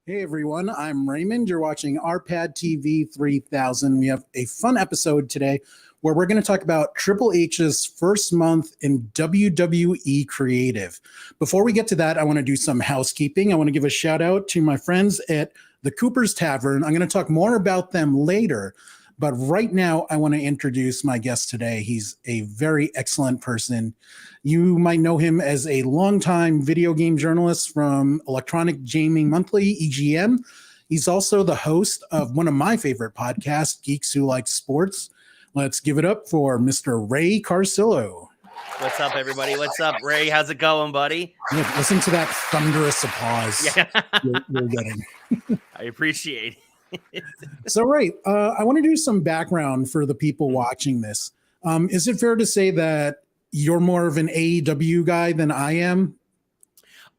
Hey everyone, I'm Raymond. You're watching RPad TV 3000. We have a fun episode today where we're going to talk about Triple H's first month in WWE Creative. Before we get to that, I want to do some housekeeping. I want to give a shout out to my friends at the Cooper's Tavern. I'm going to talk more about them later, but right now I want to introduce my guest today. He's a very excellent person. You might know him as a longtime video game journalist from Electronic Gaming Monthly, EGM. He's also the host of one of my favorite podcasts, Geeks Who Like Sports. Let's give it up for Mr. Ray Carsillo. What's up, everybody? What's up, Ray? How's it going, buddy? Yeah, listen to that thunderous applause you're getting. I appreciate it. So, Ray, I want to do some background for the people watching this. Is it fair to say that you're more of an AEW guy than I am?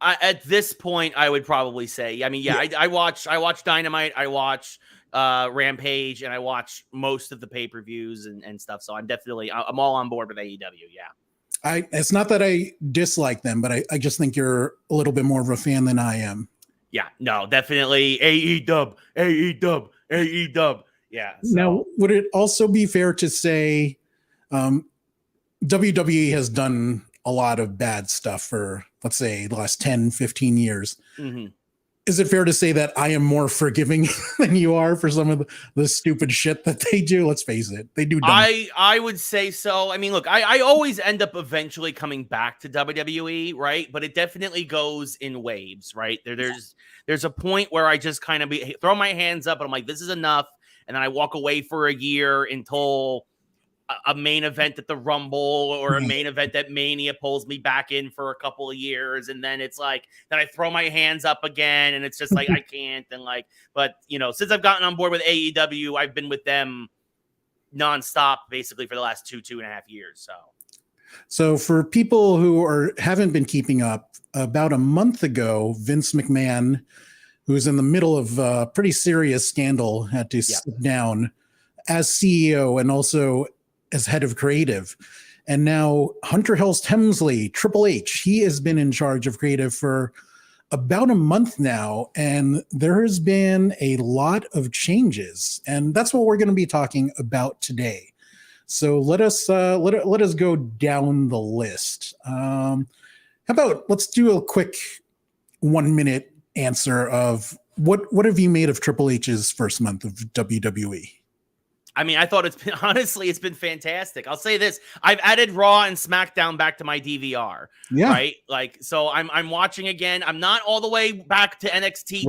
At this point, I would probably say, I mean, I watch Dynamite, I watch Rampage, and I watch most of the pay-per-views and stuff. So I'm all on board with AEW. Yeah. It's not that I dislike them, but I just think you're a little bit more of a fan than I am. Yeah, no, definitely AEW. Yeah. So. Now, would it also be fair to say WWE has done a lot of bad stuff for, let's say, the last 10, 15 years. Mm-hmm. Is it fair to say that I am more forgiving than you are for some of the stupid shit that they do? Let's face it. They do dumb. I would say so. I mean, look, I always end up eventually coming back to WWE, right? But it definitely goes in waves, right? There's a point where I just kind of throw my hands up and I'm like, this is enough. And then I walk away for a year until a main event at the Rumble or a main event at Mania pulls me back in for a couple of years. And then it's like, then I throw my hands up again and it's just like, I can't. And like, but you know, since I've gotten on board with AEW, I've been with them nonstop basically for the last two and a half years. So for people who haven't been keeping up, about a month ago, Vince McMahon, who was in the middle of a pretty serious scandal, had to step down as CEO and also as head of creative. And now Hunter Hearst Helmsley, Triple H, he has been in charge of creative for about a month now, and there has been a lot of changes, and that's what we're going to be talking about today. So let us go down the list. How about let's do a quick 1 minute answer of what have you made of Triple H's first month of WWE? I mean, I thought it's been fantastic. I'll say this. I've added Raw and SmackDown back to my DVR. Yeah. Right. Like, so I'm watching again. I'm not all the way back to NXT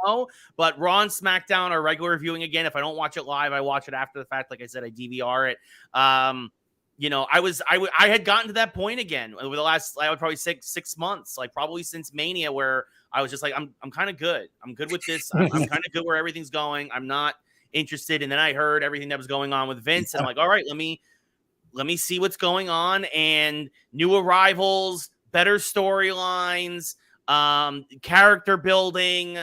2.0, but Raw and SmackDown are regular viewing again. If I don't watch it live, I watch it after the fact. Like I said, I DVR it. You know, I had gotten to that point again over the last, I would probably say 6 months, like probably since Mania, where I was just like, I'm kind of good. I'm good with this. I'm kind of good where everything's going. I'm not interested. And then I heard everything that was going on with Vince, and I'm like, all right, let me see what's going on. And new arrivals, better storylines, character building,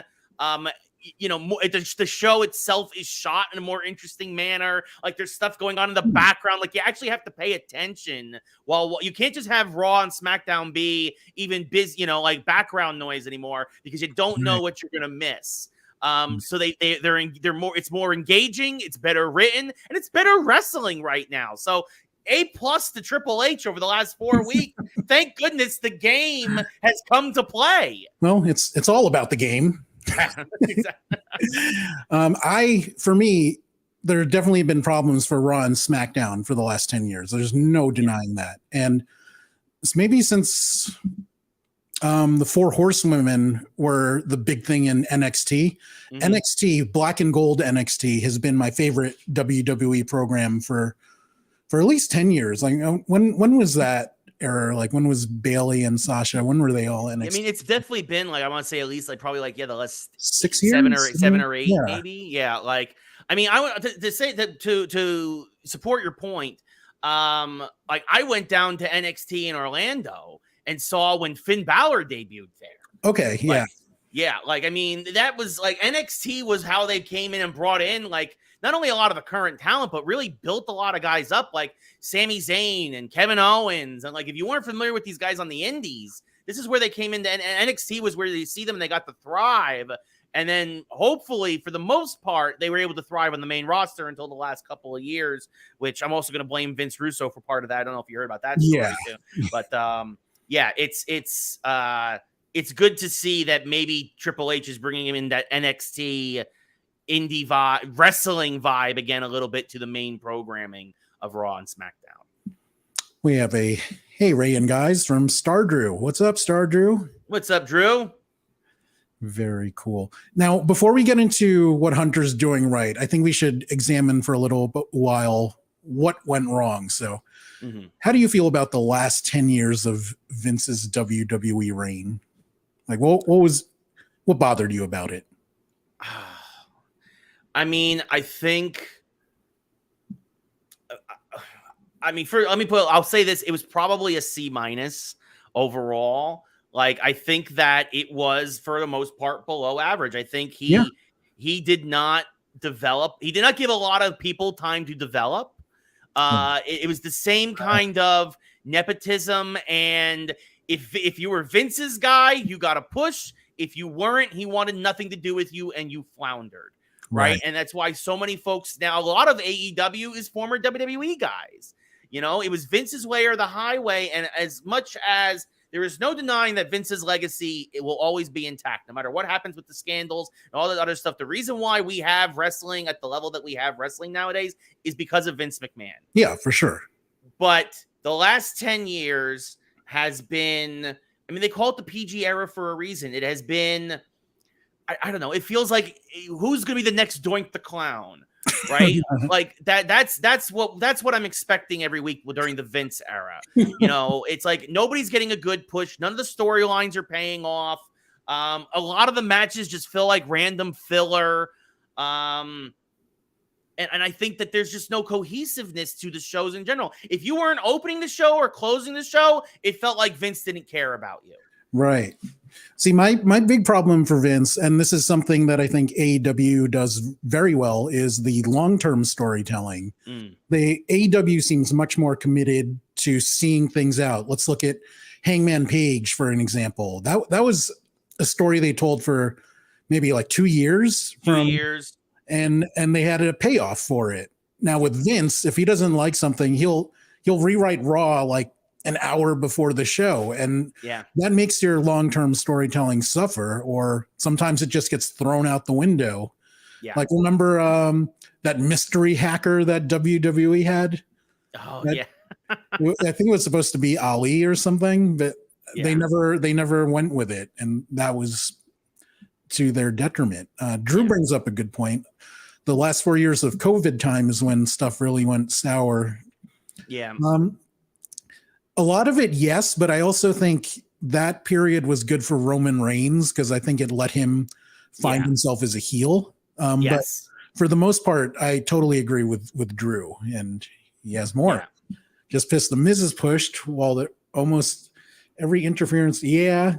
you know, the show itself is shot in a more interesting manner. Like there's stuff going on in the background. Like you actually have to pay attention. Well, you can't just have Raw and SmackDown be even busy, you know, like background noise anymore, because you don't know what you're gonna miss. So they're more, it's more engaging, it's better written, and it's better wrestling right now. So A+ to Triple H over the last 4 weeks. Thank goodness the game has come to play. Well, it's all about the game. For me, there have definitely been problems for Raw and SmackDown for the last 10 years. There's no denying that. And it's maybe since the Four Horsewomen were the big thing in NXT. Mm-hmm. NXT, Black and Gold NXT, has been my favorite WWE program for at least 10 years. Like when was that era? Like when was Bailey and Sasha? When were they all NXT? I mean, it's definitely been like, I want to say at least like probably like, the last 6 years, seven or eight, maybe. Yeah. Like, I mean, I want to say that to support your point. Like I went down to NXT in Orlando and saw when Finn Balor debuted there. Okay, yeah. Like, I mean, that was like NXT was how they came in and brought in like not only a lot of the current talent, but really built a lot of guys up like Sami Zayn and Kevin Owens. And like, if you weren't familiar with these guys on the indies, this is where they came into, and NXT was where you see them and they got to thrive. And then hopefully, for the most part, they were able to thrive on the main roster until the last couple of years, which I'm also going to blame Vince Russo for part of that. I don't know if you heard about that story too. But yeah, it's good to see that maybe Triple H is bringing him in that NXT indie vibe, wrestling vibe again a little bit to the main programming of Raw and SmackDown. We have a hey Ray and guys from Star Drew. What's up, Star Drew? What's up, Drew? Very cool. Now, before we get into what Hunter's doing right, I think we should examine for a little while what went wrong. So, how do you feel about the last 10 years of Vince's WWE reign? Like, what bothered you about it? I mean, I think. I'll say this: it was probably a C- overall. Like, I think that it was, for the most part, below average. I think he did not develop. He did not give a lot of people time to develop. It was the same kind of nepotism. And if you were Vince's guy, you got a push. If you weren't, he wanted nothing to do with you and you floundered. Right. And that's why so many folks now, a lot of AEW is former WWE guys. You know, it was Vince's way or the highway. And as much as there is no denying that Vince's legacy, it will always be intact, no matter what happens with the scandals and all that other stuff. The reason why we have wrestling at the level that we have wrestling nowadays is because of Vince McMahon. Yeah, for sure. But the last 10 years has been, I mean, they call it the PG era for a reason. It has been, I don't know. It feels like who's going to be the next Doink the Clown, right? Like that's what I'm expecting every week during the Vince era. You know, it's like nobody's getting a good push. None of the storylines are paying off. A lot of the matches just feel like random filler. And I think that there's just no cohesiveness to the shows in general. If you weren't opening the show or closing the show, it felt like Vince didn't care about you. Right. See, my big problem for Vince, and this is something that I think AEW does very well, is the long-term storytelling. The AEW seems much more committed to seeing things out. Let's look at Hangman Page for an example. That was a story they told for maybe like 2 years. And they had a payoff for it. Now with Vince, if he doesn't like something, he'll rewrite Raw like an hour before the show, and that makes your long-term storytelling suffer, or sometimes it just gets thrown out the window. Like, remember that mystery hacker that WWE had? I think it was supposed to be Ali or something, but they never went with it, and that was to their detriment. Drew brings up a good point. The last 4 years of COVID time is when stuff really went sour. A lot of it, yes, but I also think that period was good for Roman Reigns because I think it let him find himself as a heel. But for the most part, I totally agree with Drew, and he has more. Just pissed the Miz is pushed while almost every interference. I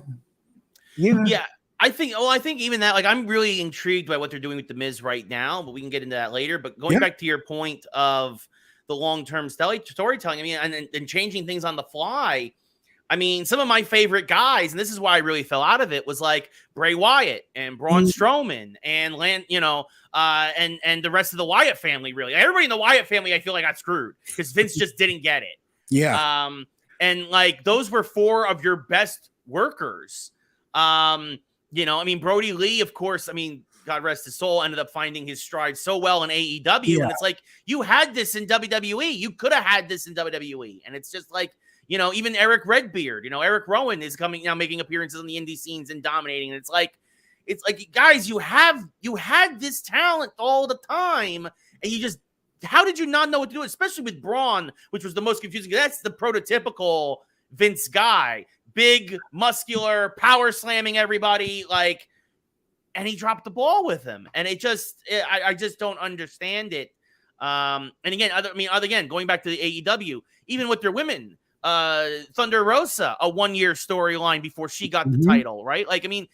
think even that, like, I'm really intrigued by what they're doing with the Miz right now, but we can get into that later. But going back to your point of the long-term storytelling, I mean, and changing things on the fly. I mean, some of my favorite guys, and this is why I really fell out of it, was like Bray Wyatt and Braun Strowman and and the rest of the Wyatt family. Really, everybody in the Wyatt family, I feel like got screwed because Vince just didn't get it. And like those were four of your best workers. You know, I mean, Brody Lee, of course. I mean, God rest his soul, ended up finding his stride so well in AEW. And it's like, you had this in WWE. You could have had this in WWE. And it's just like, you know, even Eric Redbeard, you know, Eric Rowan is coming now, making appearances on the indie scenes and dominating. And it's like, guys, you had this talent all the time. And you just, how did you not know what to do? Especially with Braun, which was the most confusing. That's the prototypical Vince guy. Big, muscular, power slamming everybody. Like, and he dropped the ball with him. And I just don't understand it. And again, going back to the AEW, even with their women, Thunder Rosa, a 1-year storyline before she got the title, right? Like, I mean,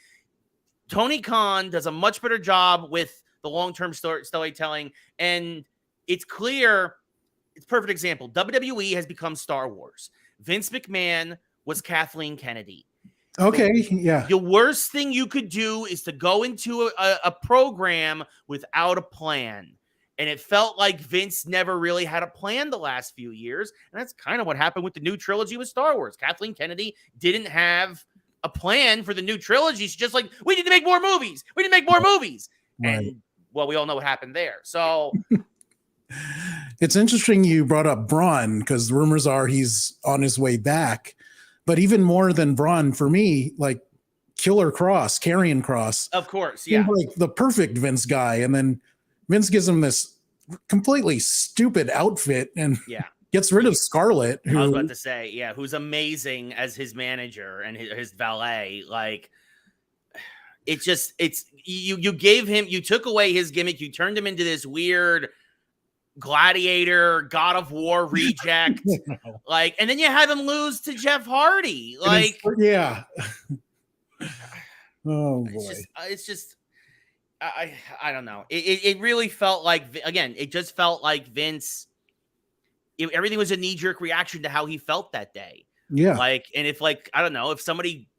Tony Khan does a much better job with the long-term storytelling. And it's clear, it's a perfect example. WWE has become Star Wars. Vince McMahon was Kathleen Kennedy. Okay, yeah. The worst thing you could do is to go into a program without a plan. And it felt like Vince never really had a plan the last few years. And that's kind of what happened with the new trilogy with Star Wars. Kathleen Kennedy didn't have a plan for the new trilogy. She's just like, we need to make more movies. We need to make more movies. Right. And, well, we all know what happened there. So it's interesting you brought up Braun, because rumors are he's on his way back. But even more than Braun, for me, like Killer Cross, Karrion Kross. Of course, yeah. Like the perfect Vince guy. And then Vince gives him this completely stupid outfit and gets rid of Scarlett. I was about to say, who's amazing as his manager and his valet. Like, you gave him, you took away his gimmick, you turned him into this weird gladiator, God of War reject. Like, and then you have him lose to Jeff Hardy. Like, yeah. Oh boy. It's just I don't know. It really felt like, again, it just felt like Vince, everything was a knee-jerk reaction to how he felt that day. Yeah. Like, and if, like, I don't know, if somebody,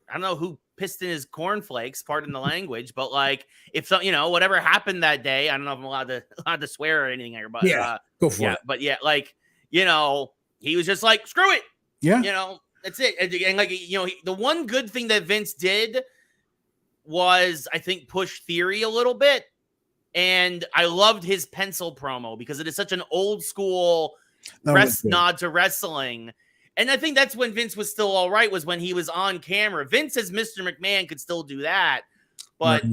I don't know who pissed in his cornflakes, pardon the language, but like, if some, whatever happened that day, I don't know if I'm allowed to swear or anything here, but go for it. But like, he was just like, screw it. Yeah. That's it. And like, the one good thing that Vince did was, I think, push Theory a little bit. And I loved his pencil promo because it is such an old school nod to wrestling. And I think that's when Vince was still all right, was when he was on camera. Vince as Mr. McMahon could still do that. But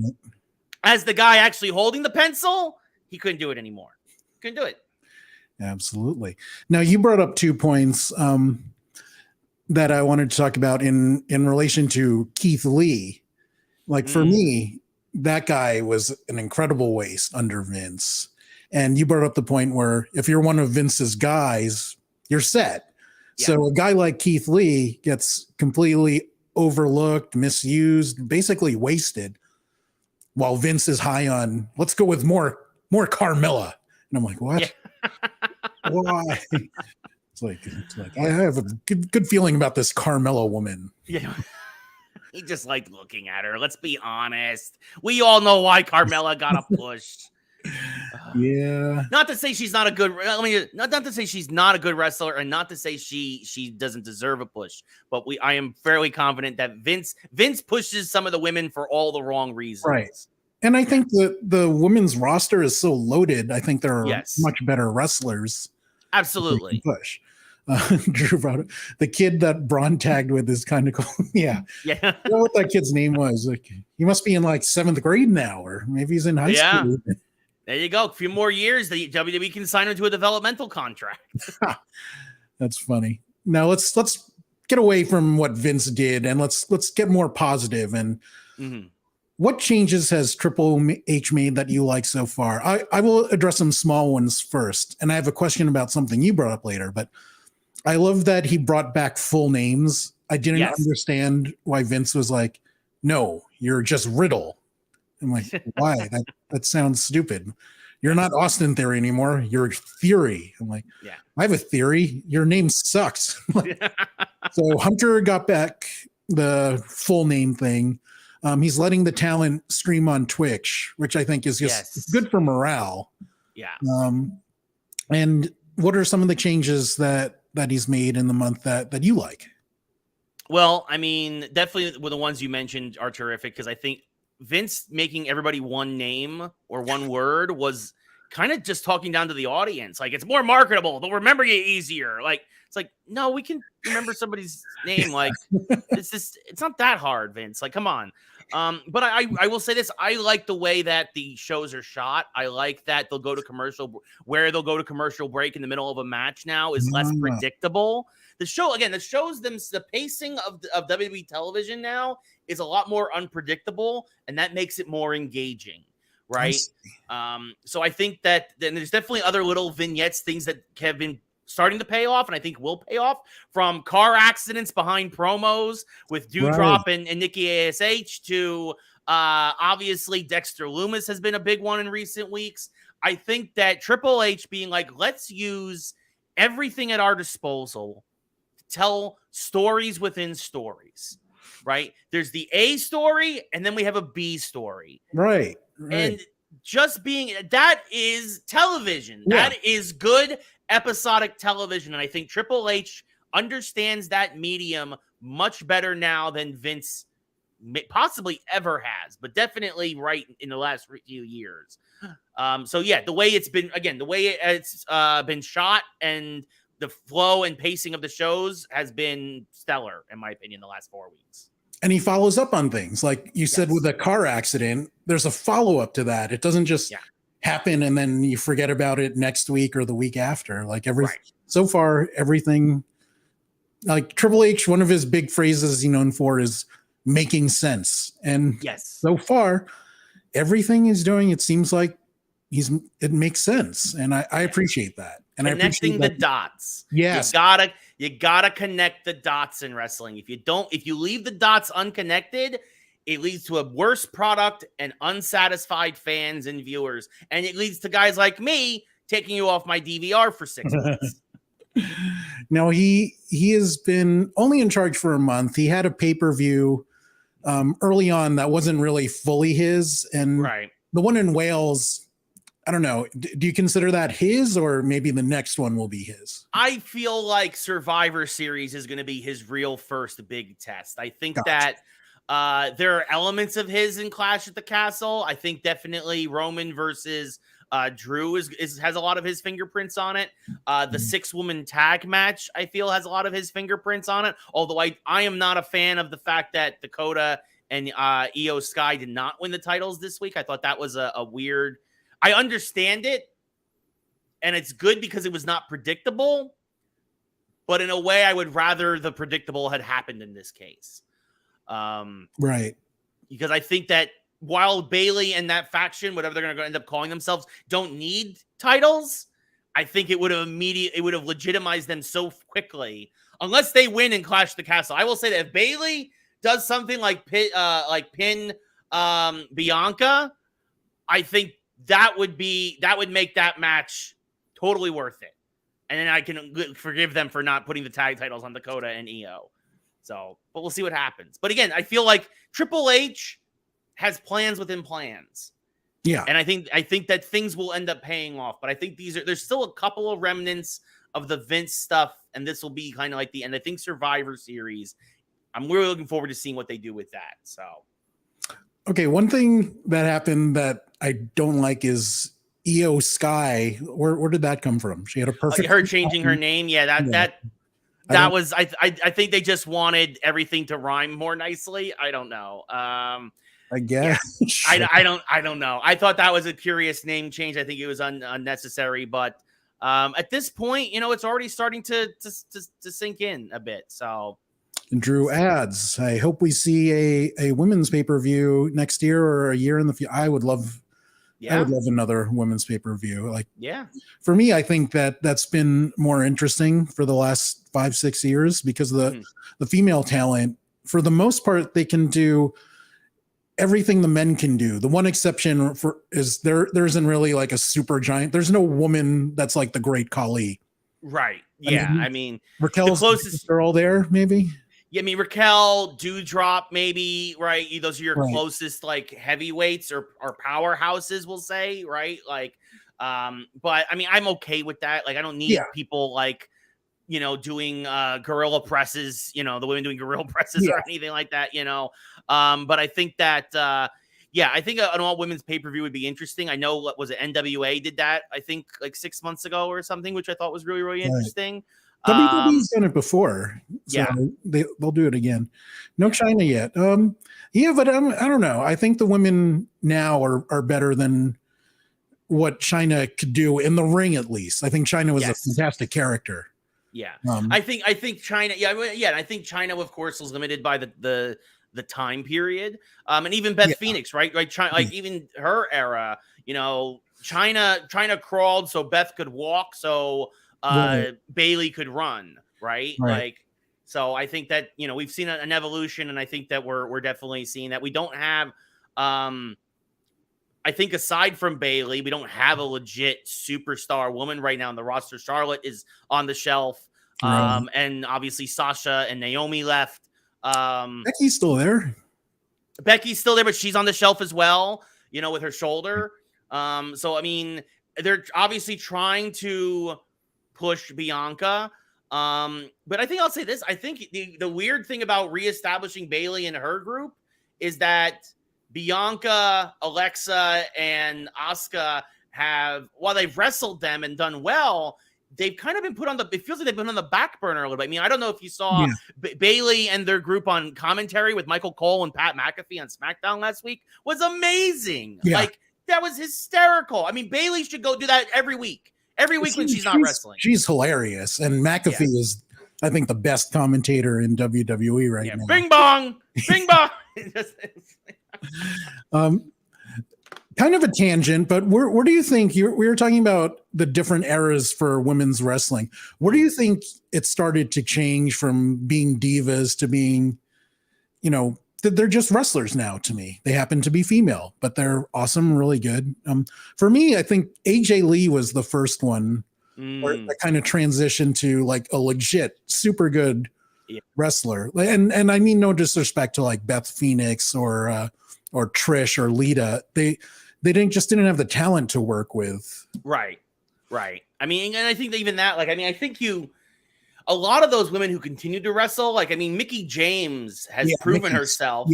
as the guy actually holding the pencil, he couldn't do it anymore. Couldn't do it. Absolutely. Now, you brought up 2 points that I wanted to talk about in relation to Keith Lee. Like, for me, that guy was an incredible waste under Vince. And you brought up the point where if you're one of Vince's guys, you're set. Yeah. So a guy like Keith Lee gets completely overlooked, misused, basically wasted, while Vince is high on, let's go with more Carmella. And I'm like, what? Yeah. Why? It's like I have a good feeling about this Carmella woman. Yeah. He just liked looking at her. Let's be honest. We all know why Carmella got a push. Yeah. Not to say she's not a good. Not to say she's not a good wrestler, and not to say she doesn't deserve a push. But I am fairly confident that Vince pushes some of the women for all the wrong reasons. Right. And I think the women's roster is so loaded. I think there are much better wrestlers. Absolutely. Push. Drew brought it. The kid that Braun tagged with is kind of cool. Yeah. Yeah. I don't know what that kid's name was. Like, he must be in like 7th grade now, or maybe he's in high school. There you go. A few more years, the WWE can sign him to a developmental contract. That's funny. Now let's get away from what Vince did and let's get more positive. And what changes has Triple H made that you like so far? I will address some small ones first, and I have a question about something you brought up later, but I love that he brought back full names. I didn't understand why Vince was like, no, you're just Riddle. I'm like, why? That sounds stupid. You're not Austin Theory anymore. You're Theory. I'm like, I have a theory. Your name sucks. So Hunter got back the full name thing. He's letting the talent stream on Twitch, which I think is just good for morale. Yeah. And what are some of the changes that he's made in the month that you like? Well, I mean, definitely the ones you mentioned are terrific, because I think Vince making everybody one name or one word was kind of just talking down to the audience. Like, it's more marketable. They'll remember you easier. Like, it's like, no, we can remember somebody's name. Like, it's not that hard, Vince. Like, come on. But I will say this. I like the way that the shows are shot. I like that they'll go to commercial break in the middle of a match now is less predictable. The pacing of WWE television now is a lot more unpredictable, and that makes it more engaging, right? So I think that then there's definitely other little vignettes, things that have been starting to pay off, and I think will pay off, from car accidents behind promos with Doudrop and Nikki ASH to obviously Dexter Lumis has been a big one in recent weeks. I think that Triple H being like, let's use everything at our disposal to tell stories within stories, right? There's the A story, and then we have a B story. Right. And just being that is television. Yeah. That is good episodic television. And I think Triple H understands that medium much better now than Vince possibly ever has, but definitely right in the last few years. So yeah, the way it's been, again, the way it's been shot and the flow and pacing of the shows has been stellar, in my opinion, the last 4 weeks. And he follows up on things like you said with a car accident. There's a follow up to that. It doesn't just happen and then you forget about it next week or the week after. Like so far, everything, like Triple H, one of his big phrases he's known for is making sense. And so far, everything he's doing, it seems like it makes sense. And I appreciate that. And connecting the dots. Yes. You gotta connect the dots in wrestling. If you leave the dots unconnected, it leads to a worse product and unsatisfied fans and viewers. And it leads to guys like me taking you off my DVR for 6 months. Now he has been only in charge for a month. He had a pay-per-view early on that wasn't really fully his. And the one in Wales, I don't know. Do you consider that his, or maybe the next one will be his? I feel like Survivor Series is going to be his real first big test. I think that there are elements of his in Clash at the Castle. I think definitely Roman versus Drew has a lot of his fingerprints on it. The 6-woman tag match, I feel, has a lot of his fingerprints on it. Although I am not a fan of the fact that Dakota and Io Sky did not win the titles this week. I thought that was a weird. I understand it, and it's good because it was not predictable. But in a way, I would rather the predictable had happened in this case. Right. Because I think that while Bayley and that faction, whatever they're going to end up calling themselves, don't need titles, I think it would have legitimized them so quickly, unless they win and Clash the Castle. I will say that if Bayley does something like pin Bianca, I think that would make that match totally worth it. And then I can forgive them for not putting the tag titles on Dakota and Io. So, but we'll see what happens. But again, I feel like Triple H has plans within plans. Yeah. And I think that things will end up paying off. But I think there's still a couple of remnants of the Vince stuff. And this will be kind of like the end. I think Survivor Series, I'm really looking forward to seeing what they do with that. So. Okay, one thing that happened that I don't like is Io Sky. Where did that come from? She had a perfect. Her changing her name, that was. I think they just wanted everything to rhyme more nicely. I don't know. I guess. Yeah. I don't know. I thought that was a curious name change. I think it was unnecessary, but at this point, it's already starting to sink in a bit. So. Drew adds, I hope we see a women's pay-per-view next year or a year in the future. I would love another women's pay-per-view. For me, I think that's been more interesting for the last 5-6 years because the female talent, for the most part, they can do everything the men can do. The one exception is there isn't really like a super giant. There's no woman that's like the Great Khali. Right. Yeah. I mean Raquel's the closest girl there, maybe. Yeah, I mean, Raquel, Dewdrop, maybe, right? Those are your closest, like, heavyweights or powerhouses, we'll say, right? Like, but, I mean, I'm okay with that. Like, I don't need people, like, doing gorilla presses, the women doing gorilla presses or anything like that, But I think that, I think an all-women's pay-per-view would be interesting. I know, what was it, NWA did that, I think, like 6 months ago or something, which I thought was really, really interesting. WWE's done it before, so they'll do it again. No China yet. But I don't know. I think the women now are better than what China could do in the ring. At least I think China was a fantastic character. Yeah, I think China. I think China, of course, was limited by the time period. And even Beth Phoenix, right? China, like even her era. China crawled so Beth could walk. So. Bailey could run, right? Like, so I think that, we've seen an evolution, and I think that we're definitely seeing that. We don't have, I think aside from Bailey, we don't have a legit superstar woman right now in the roster. Charlotte is on the shelf. And obviously Sasha and Naomi left. Becky's still there. Becky's still there, but she's on the shelf as well, you know, with her shoulder. So, I mean, they're obviously trying to push Bianca. But I think I'll say this. I think the weird thing about reestablishing Bayley and her group is that Bianca, Alexa, and Asuka have, while they've wrestled them and done well, they've kind of been put on the, it feels like they've been on the back burner a little bit. I mean, I don't know if you saw Bayley and their group on commentary with Michael Cole and Pat McAfee on SmackDown last week was amazing. Yeah. Like, that was hysterical. I mean, Bayley should go do that every week. Every week when she's not wrestling. She's hilarious. And McAfee is, I think, the best commentator in WWE right now. Bing bong. Bing bong. Kind of a tangent, but where do you think we were talking about the different eras for women's wrestling? Where do you think it started to change from being divas to being, you know, they're just wrestlers now to me. They happen to be female, but they're awesome, really good. For me, I think AJ Lee was the first one where I kind of transitioned to like a legit, super good wrestler. And I mean, no disrespect to like Beth Phoenix or Trish or Lita. They didn't have the talent to work with. Right. I mean, and I think that even that, like, I mean, I think a lot of those women who continue to wrestle, like, I mean, Mickie James has proven herself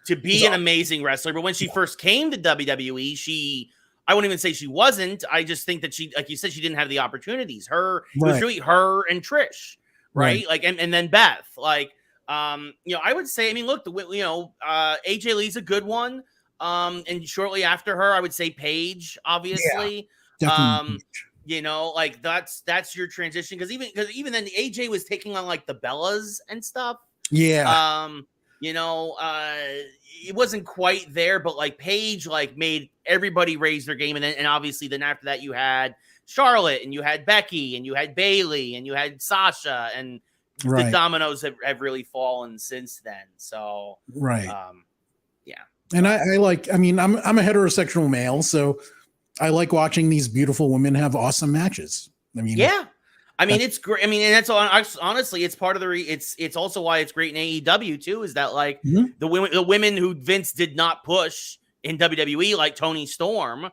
to be an amazing wrestler. But when she first came to WWE, I wouldn't even say she wasn't. I just think that she, like you said, she didn't have the opportunities. It was really her and Trish, right? Like, and then Beth, like, you know, I would say, I mean, look, AJ Lee's a good one. And shortly after her, I would say Paige, obviously. Yeah, you know, like that's your transition. Because even then AJ was taking on like the Bellas and stuff. Yeah. You know, it wasn't quite there, but like Paige like made everybody raise their game. And obviously then after that you had Charlotte and you had Becky and you had Bayley and you had Sasha, and the dominoes have really fallen since then. So yeah. And I like, I mean, I'm a heterosexual male, so I like watching these beautiful women have awesome matches. I mean, I mean, it's great. I mean, and that's honestly, it's part of it's also why it's great in AEW too, is that like the women who Vince did not push in WWE, like Toni Storm,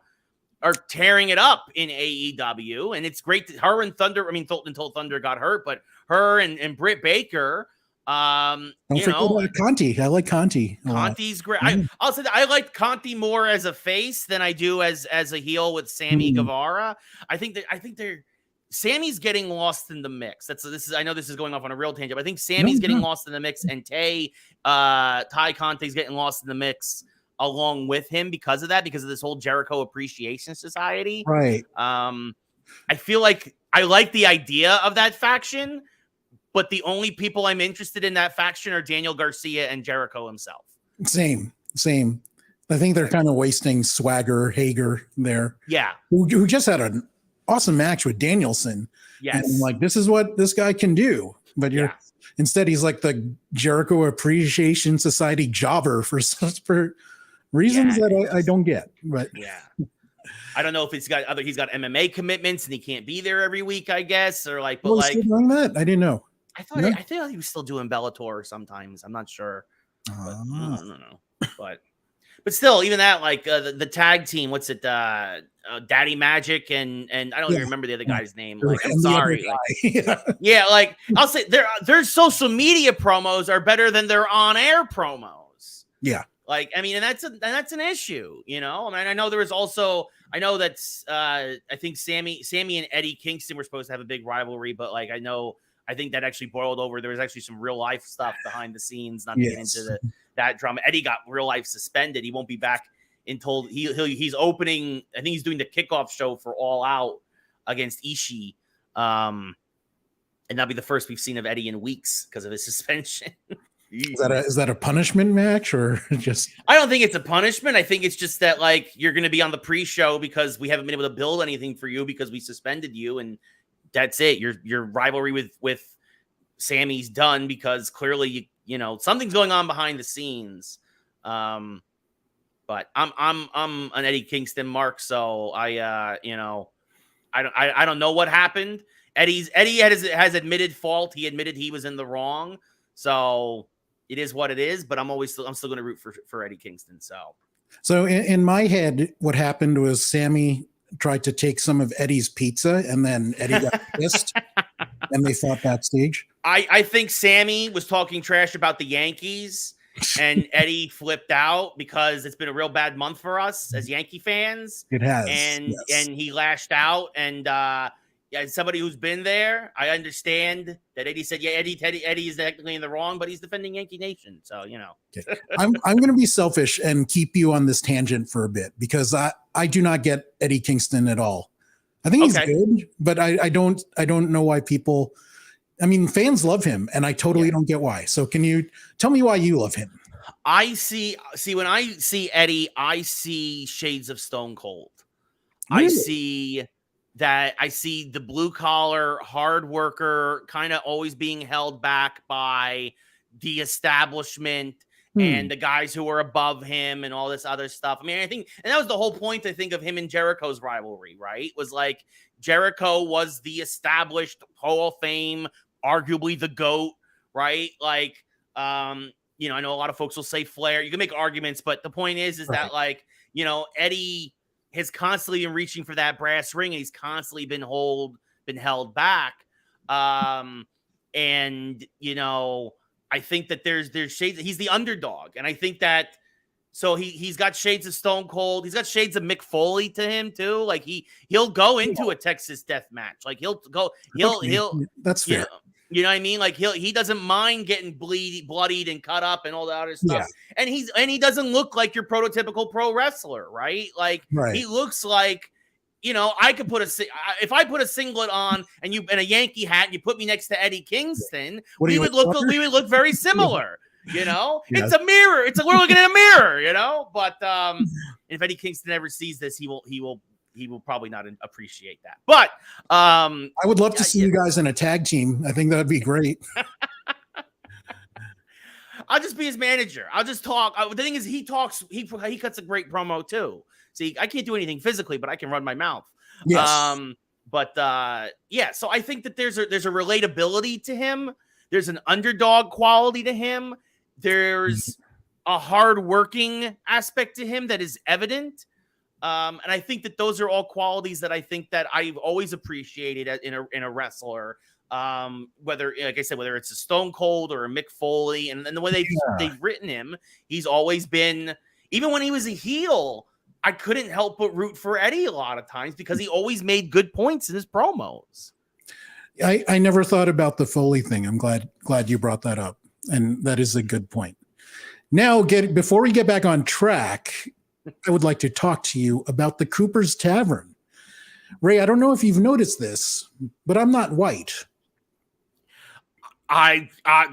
are tearing it up in AEW. And it's great that her and Thunder, I mean, until Thunder got hurt, but her and Britt Baker, don't forget Conti. I like Conti. Conti's great. I'll say that I like Conti more as a face than I do as a heel with Sammy Guevara. I think Sammy's getting lost in the mix. I know this is going off on a real tangent, but I think Sammy's getting lost in the mix, and Ty Conti's getting lost in the mix along with him because of this whole Jericho Appreciation Society. Right. I feel like I like the idea of that faction, but the only people I'm interested in that faction are Daniel Garcia and Jericho himself. Same. I think they're kind of wasting Swagger, Hager there. Yeah. Who just had an awesome match with Danielson. Yes. And like, this is what this guy can do. But instead he's like the Jericho Appreciation Society jobber for reasons that I don't get. But I don't know if he's got MMA commitments and he can't be there every week, I guess, or like, but he's still doing that? I didn't know. I thought he was still doing Bellator sometimes. I'm not sure. I don't know. But still, even that, like the tag team, what's it? Daddy Magic and I don't even remember the other guy's name. Like, I'm sorry. Like I'll say their social media promos are better than their on-air promos. Yeah. Like, I mean, and that's an issue, you know. I mean, I know that I think Sammy and Eddie Kingston were supposed to have a big rivalry, but like I think that actually boiled over. There was actually some real life stuff behind the scenes, not to get into that drama. Eddie got real life suspended. He won't be back until he's opening. I think he's doing the kickoff show for All Out against Ishii. And that'll be the first we've seen of Eddie in weeks because of his suspension. Is that a punishment match or just? I don't think it's a punishment. I think it's just that like you're going to be on the pre-show because we haven't been able to build anything for you because we suspended you, and that's it. Your rivalry with Sammy's done because clearly you know something's going on behind the scenes. But I'm an Eddie Kingston mark, so I don't know what happened. Eddie has admitted fault. He admitted he was in the wrong. So it is what it is. But I'm still going to root for Eddie Kingston. So in my head, what happened was Sammy tried to take some of Eddie's pizza, and then Eddie got pissed, and they fought backstage. I think Sammy was talking trash about the Yankees, and Eddie flipped out because it's been a real bad month for us as Yankee fans. It has, and he lashed out. And as somebody who's been there, I understand that Eddie said, yeah, Eddie is technically in the wrong, but he's defending Yankee Nation, so Okay. I'm going to be selfish and keep you on this tangent for a bit, because I do not get Eddie Kingston at all. I think he's good, but I don't know why people. I mean, fans love him, and I totally don't get why. So can you tell me why you love him? I see when I see Eddie, I see shades of Stone Cold. Really? I see the blue collar hard worker kind of always being held back by the establishment and the guys who are above him and all this other stuff. I mean, I think, and that was the whole point, I think, of him and Jericho's rivalry, right? Was like Jericho was the established Hall of Fame, arguably the GOAT, right? Like, I know a lot of folks will say Flair. You can make arguments, but the point is that, like, Eddie has constantly been reaching for that brass ring, and he's constantly been held back. I think that there's shades. He's the underdog, and I think that so he's got shades of Stone Cold. He's got shades of Mick Foley to him too. Like he'll go into a Texas death match. Like he'll That's fair. You know what I mean? Like he doesn't mind getting bloodied and cut up and all that other stuff. Yeah. And he doesn't look like your prototypical pro wrestler, right? Like he looks like, I could if I put a singlet on and a Yankee hat and you put me next to Eddie Kingston, we would look very similar. It's a mirror. We're looking in a mirror, but if Eddie Kingston ever sees this, he will probably not appreciate that. But I would love to see you guys in a tag team. I think that'd be great. I'll just be his manager. I'll just talk. The thing is, he talks. He cuts a great promo too. See, I can't do anything physically, but I can run my mouth. Yes. So I think that there's a relatability to him. There's an underdog quality to him. There's a hardworking aspect to him that is evident. And I think that those are all qualities that I think that I've always appreciated in a wrestler. Whether, like I said, whether it's a Stone Cold or a Mick Foley, and the way they've written him, he's always been, even when he was a heel, I couldn't help but root for Eddie a lot of times because he always made good points in his promos. I never thought about the Foley thing. I'm glad you brought that up, and that is a good point. Now, before we get back on track, I would like to talk to you about the Cooper's Tavern. Ray, I don't know if you've noticed this, but I'm not white.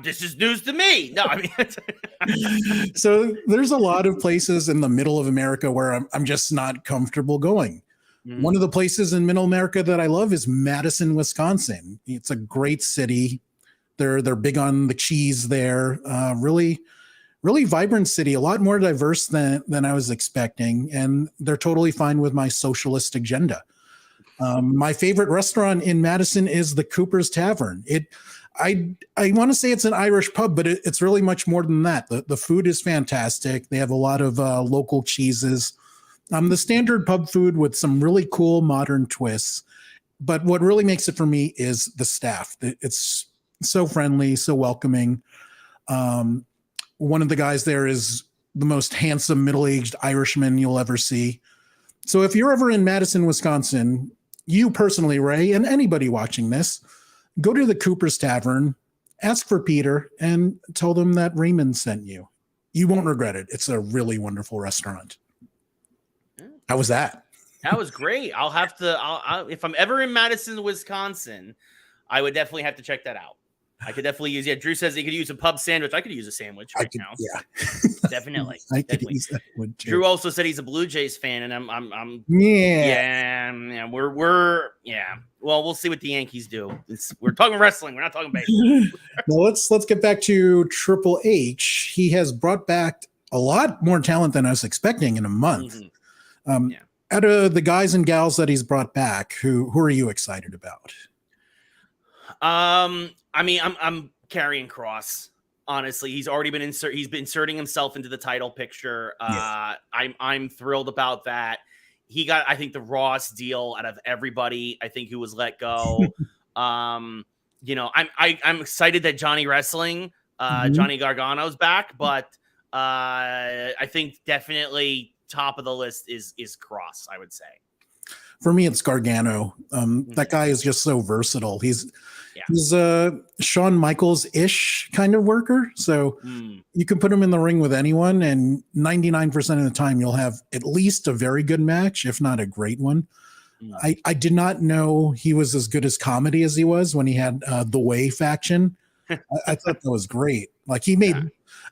This is news to me. No, I mean, so there's a lot of places in the middle of America where I'm just not comfortable going. One of the places in middle America that I love is Madison, Wisconsin. It's a great city. They're big on the cheese there. Really, really vibrant city, a lot more diverse than I was expecting. And they're totally fine with my socialist agenda. My favorite restaurant in Madison is the Cooper's Tavern. I want to say it's an Irish pub, but it's really much more than that. The food is fantastic. They have a lot of local cheeses. The standard pub food with some really cool modern twists. But what really makes it for me is the staff. It's so friendly, so welcoming. One of the guys there is the most handsome middle-aged Irishman you'll ever see. So if you're ever in Madison, Wisconsin, you personally, Ray, and anybody watching this, go to the Cooper's Tavern, ask for Peter, and tell them that Raymond sent you. You won't regret it. It's a really wonderful restaurant. How was that? That was great. I'll have to, if I'm ever in Madison, Wisconsin, I would definitely have to check that out. I could definitely use, Drew says he could use a pub sandwich. I could use a sandwich now. Yeah. Definitely. I could use that one too. Drew also said he's a Blue Jays fan, and I'm we're well, we'll see what the Yankees do. We're talking wrestling. We're not talking baseball. Well, let's get back to Triple H. He has brought back a lot more talent than I was expecting in a month. Out of the guys and gals that he's brought back, who are you excited about? I mean, I'm carrying Cross. Honestly, he's already been he's been inserting himself into the title picture. Yes. I'm thrilled about that. He got, I think, the rawest deal out of everybody, I think, who was let go. I'm excited that Johnny Wrestling, Johnny Gargano's back, but I think definitely top of the list is Cross, I would say. For me, it's Gargano. That guy is just so versatile. He's Shawn Michaels-ish kind of worker. So you can put him in the ring with anyone, and 99% of the time you'll have at least a very good match, if not a great one. I did not know he was as good as comedy as he was when he had the Way faction. I thought that was great. Like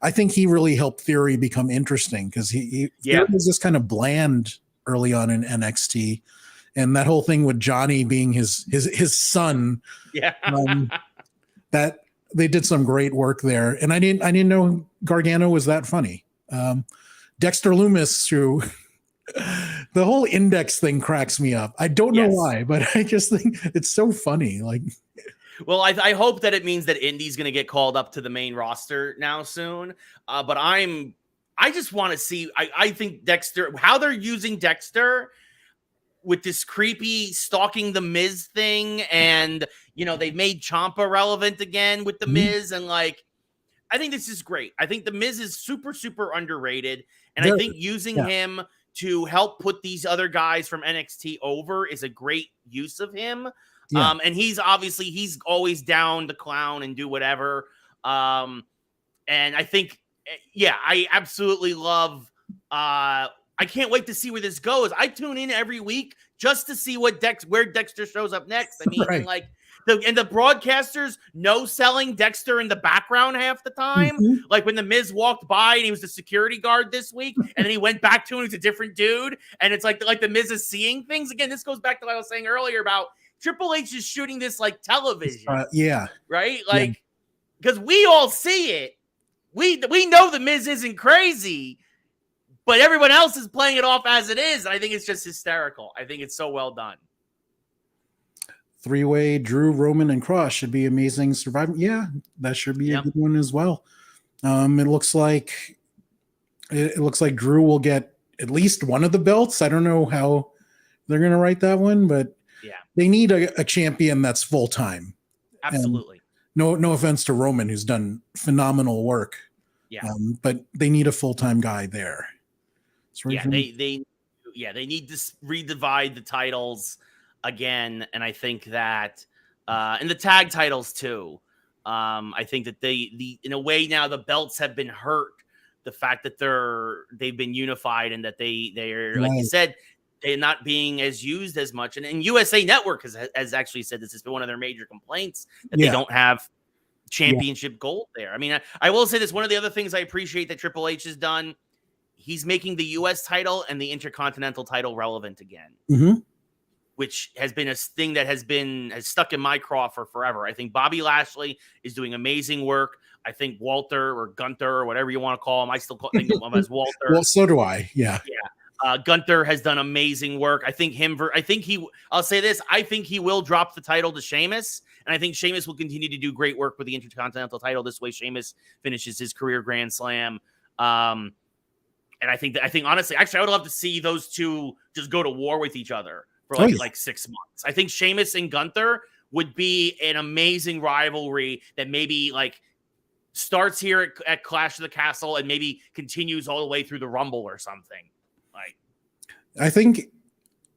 I think he really helped Theory become interesting, because he was just kind of bland early on in NXT. And that whole thing with Johnny being his son, that they did some great work there. And I didn't know Gargano was that funny. Dexter Lumis, who the whole Index thing cracks me up. I don't know why, but I just think it's so funny. Like, well, I hope that it means that Indy's going to get called up to the main roster now soon. But I just want to see. I think Dexter, how they're using Dexter with this creepy stalking the Miz thing, and they've made Ciampa relevant again with the Miz, and like, I think this is great. I think the Miz is super, super underrated, and I think using him to help put these other guys from NXT over is a great use of him. And he's always down to clown and do whatever. And I think, I absolutely love. I can't wait to see where this goes. I tune in every week just to see where Dexter shows up next. I mean, like the broadcasters selling Dexter in the background half the time. Like when the Miz walked by and he was the security guard this week, and then he went back to him, he's a different dude. And it's like the Miz is seeing things again. This goes back to what I was saying earlier about Triple H is shooting this like television. Right? Like, because we all see it. We know the Miz isn't crazy, but everyone else is playing it off as it is. And I think it's just hysterical. I think it's so well done. 3-way Drew, Roman, and Cross should be amazing. Survivor. Yeah, that should be a good one as well. It looks like Drew will get at least one of the belts. I don't know how they're going to write that one, but they need a champion that's full time. Absolutely. And no offense to Roman, who's done phenomenal work. But they need a full time guy there. They need to redivide the titles again, and I think that and the tag titles too. I think that they in a way now the belts have been hurt. The fact that they've been unified, and that they're like you said, they're not being as used as much. And USA Network has actually said this has been one of their major complaints, that they don't have championship gold there. I mean, I will say this, one of the other things I appreciate that Triple H has done, he's making the US title and the Intercontinental title relevant again, which has been a thing that has stuck in my craw for forever. I think Bobby Lashley is doing amazing work. I think Walter or Gunther or whatever you want to call him, I still think of him as Walter. Well, so do I. Yeah. Gunther has done amazing work. I think I'll say this, I think he will drop the title to Sheamus, and I think Sheamus will continue to do great work with the Intercontinental title. This way Sheamus finishes his career Grand Slam. And I think honestly, actually, I would love to see those two just go to war with each other for like 6 months. I think Sheamus and Gunther would be an amazing rivalry that maybe like starts here at Clash of the Castle and maybe continues all the way through the Rumble or something. Like, I think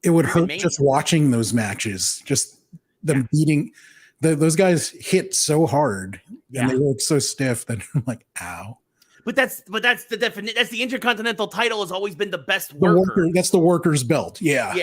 it would hurt just watching those matches, just them beating those guys hit so hard and they look so stiff that I'm like, ow. But that's the definition. That's the Intercontinental title has always been the best worker. That's the worker's belt. Yeah.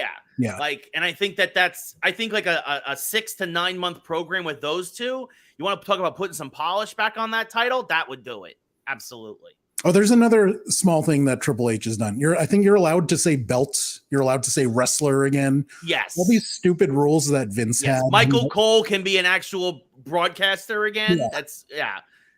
Like, and I think that's like a 6 to 9 month program with those two. You want to talk about putting some polish back on that title? That would do it. Absolutely. Oh, there's another small thing that Triple H has done. I think you're allowed to say belts. You're allowed to say wrestler again. Yes. All these stupid rules that Vince had. Michael Cole can be an actual broadcaster again.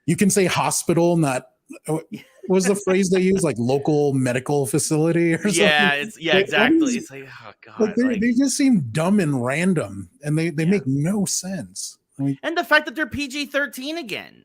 You can say hospital, not. What was the phrase they use? Like local medical facility or something? Exactly. It's like, oh god, they just seem dumb and random, and they make no sense. I mean, and the fact that they're PG-13 again.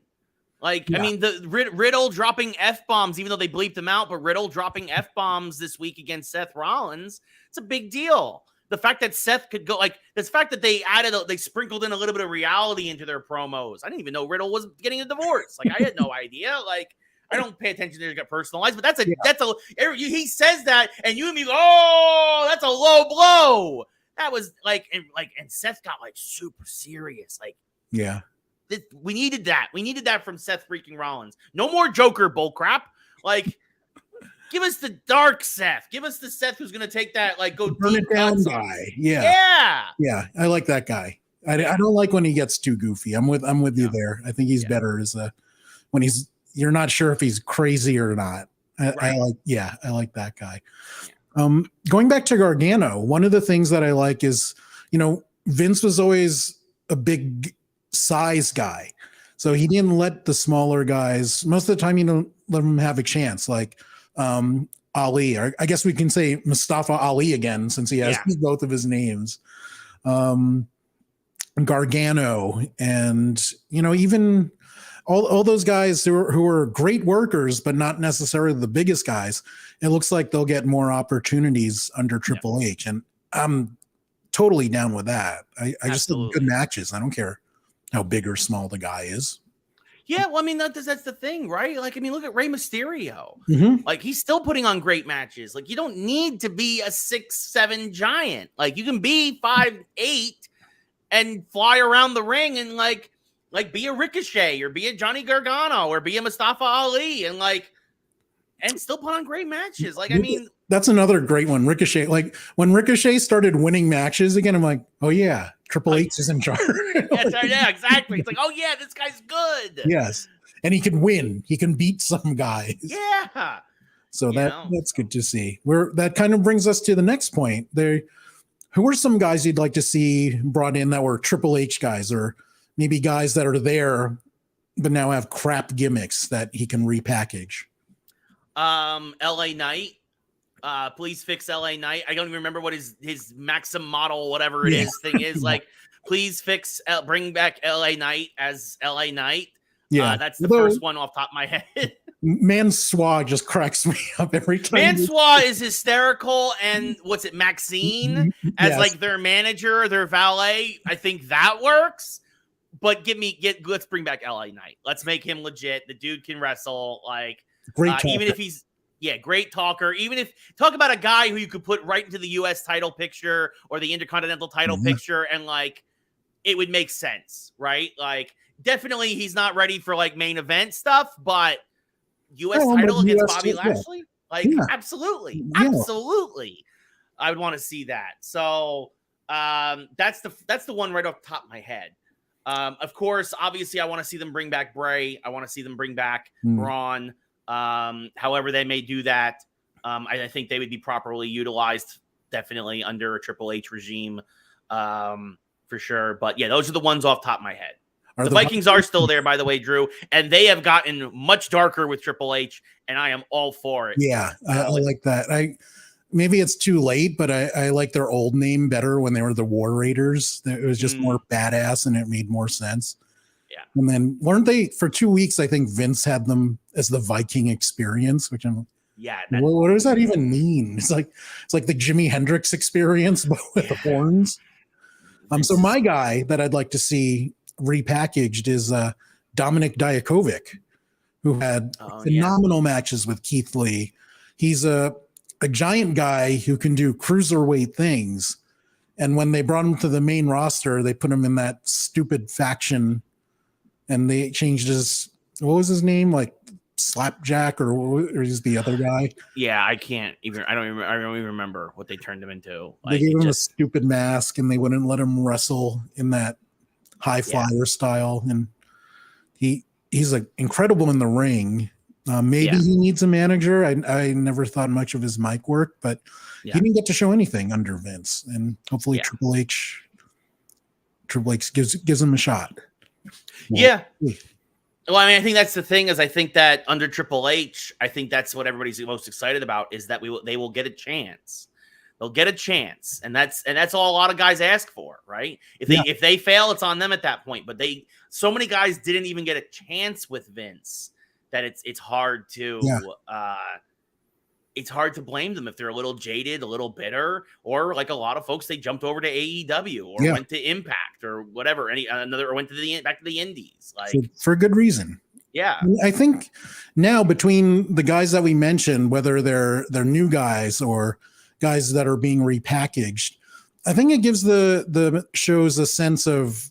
Like, I mean, the Riddle dropping F-bombs, even though they bleeped them out, but Riddle dropping F-bombs this week against Seth Rollins, it's a big deal. The fact that Seth could go, like, the fact that they sprinkled in a little bit of reality into their promos. I didn't even know Riddle was getting a divorce. Like, I had no idea. Like, I don't pay attention to their personal lives, but he says that, and you and me go, oh, that's a low blow. That was and Seth got like super serious. Like, yeah. We needed that. We needed that from Seth freaking Rollins. No more Joker bullcrap. Like, give us the dark Seth. Give us the Seth who's going to take that, like, go burn it down guy. Yeah. I like that guy. I don't like when he gets too goofy. I'm with you there. I think he's better as when you're not sure if he's crazy or not. I like that guy. Yeah. Going back to Gargano, one of the things that I like is, Vince was always a big size guy, so he didn't let the smaller guys, most of the time, let them have a chance, like Ali, or I guess we can say Mustafa Ali again, since he has both of his names, Gargano, and even all those guys who are great workers but not necessarily the biggest guys. It looks like they'll get more opportunities under Triple H, and I'm totally down with that. I just think good matches. I don't care how big or small the guy is. Yeah, well, I mean, that's the thing, right? Like, I mean, look at Rey Mysterio. Mm-hmm. Like, he's still putting on great matches. Like, you don't need to be a 6'7" giant. Like, you can be 5'8" and fly around the ring and like be a Ricochet or be a Johnny Gargano or be a Mustafa Ali and still put on great matches. Like, I mean, that's another great one. Ricochet, like when Ricochet started winning matches again, I'm like, oh yeah, Triple H is in charge. Yeah, exactly. It's like, oh yeah, this guy's good. Yes, and he can win. He can beat some guys. Yeah. So that's good to see. That kind of brings us to the next point. Who are some guys you'd like to see brought in that were Triple H guys, or maybe guys that are there but now have crap gimmicks that he can repackage? LA Knight. Please fix LA Knight. I don't even remember what his Maxim model, whatever it is, thing is. Like, please bring back LA Knight as LA Knight. Yeah, that's the first one off the top of my head. Mansois just cracks me up every time. Mansois is hysterical, and Maxine as like their manager, their valet. I think that works. But let's bring back LA Knight. Let's make him legit. The dude can wrestle. Like, great even if he's great talker. Even if talk about a guy who you could put right into the U.S. title picture or the Intercontinental title picture, and like it would make sense, right? Like, definitely he's not ready for like main event stuff, but U.S. title against Bobby Lashley, absolutely, I would want to see that. So that's the one right off the top of my head. Of course, obviously, I want to see them bring back Bray. I want to see them bring back Braun. However they may do that, I think they would be properly utilized, definitely under a Triple H regime, for sure. But yeah, those are the ones off the top of my head. The Vikings are still there, by the way, Drew, and they have gotten much darker with Triple H, and I am all for it. Yeah, I like that. Maybe it's too late, but I like their old name better when they were the War Raiders. It was just more badass, and it made more sense. Yeah. And then weren't they for 2 weeks? I think Vince had them as the Viking Experience, which I'm what does that even mean? It's like the Jimi Hendrix Experience, but with the horns. So my guy that I'd like to see repackaged is Dominic Dijakovic, who had phenomenal matches with Keith Lee. He's a giant guy who can do cruiserweight things, and when they brought him to the main roster, they put him in that stupid faction, and they changed what was his name, like Slapjack, or is the other guy? Yeah, I don't even remember what they turned him into. Like, they gave him a stupid mask, and they wouldn't let him wrestle in that high flyer style, and he's like incredible in the ring. Maybe he needs a manager. I never thought much of his mic work, but he didn't get to show anything under Vince, and hopefully Triple H gives him a shot. Yeah. Well, I mean, I think that's the thing, is I think that under Triple H, I think that's what everybody's most excited about, is that they will get a chance. They'll get a chance, and that's all a lot of guys ask for, right? If they fail, it's on them at that point. But so many guys didn't even get a chance with Vince that it's hard to it's hard to blame them if they're a little jaded, a little bitter, or like a lot of folks, they jumped over to AEW or went to Impact or whatever, or went to back to the Indies, like for good reason. Yeah, I think now between the guys that we mentioned, whether they're new guys or guys that are being repackaged, I think it gives the shows a sense of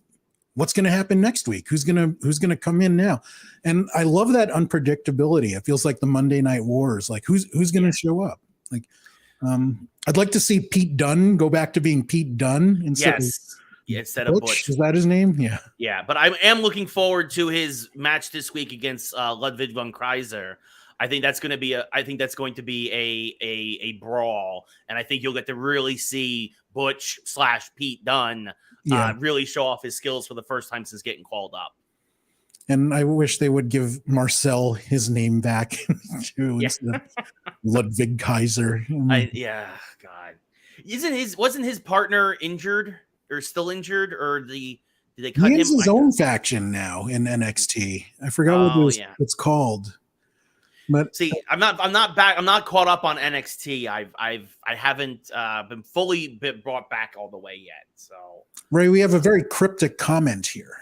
what's going to happen next week. Who's going to come in now? And I love that unpredictability. It feels like the Monday Night Wars. Like who's going to show up? Like, I'd like to see Pete Dunne go back to being Pete Dunne instead of Butch. Is that his name? Yeah. Yeah. But I am looking forward to his match this week against Ludwig von Kaiser. I think that's going to be a brawl, and I think you'll get to really see Butch / Pete Dunne really show off his skills for the first time since getting called up. And I wish they would give Marcel his name back too, instead of Ludwig Kaiser. God, wasn't his partner injured or still injured, or did they cut him? He has his own faction now in NXT. I forgot what it's called. But see, I'm not caught up on NXT. I haven't been fully brought back all the way yet. So Ray, we have a very cryptic comment here.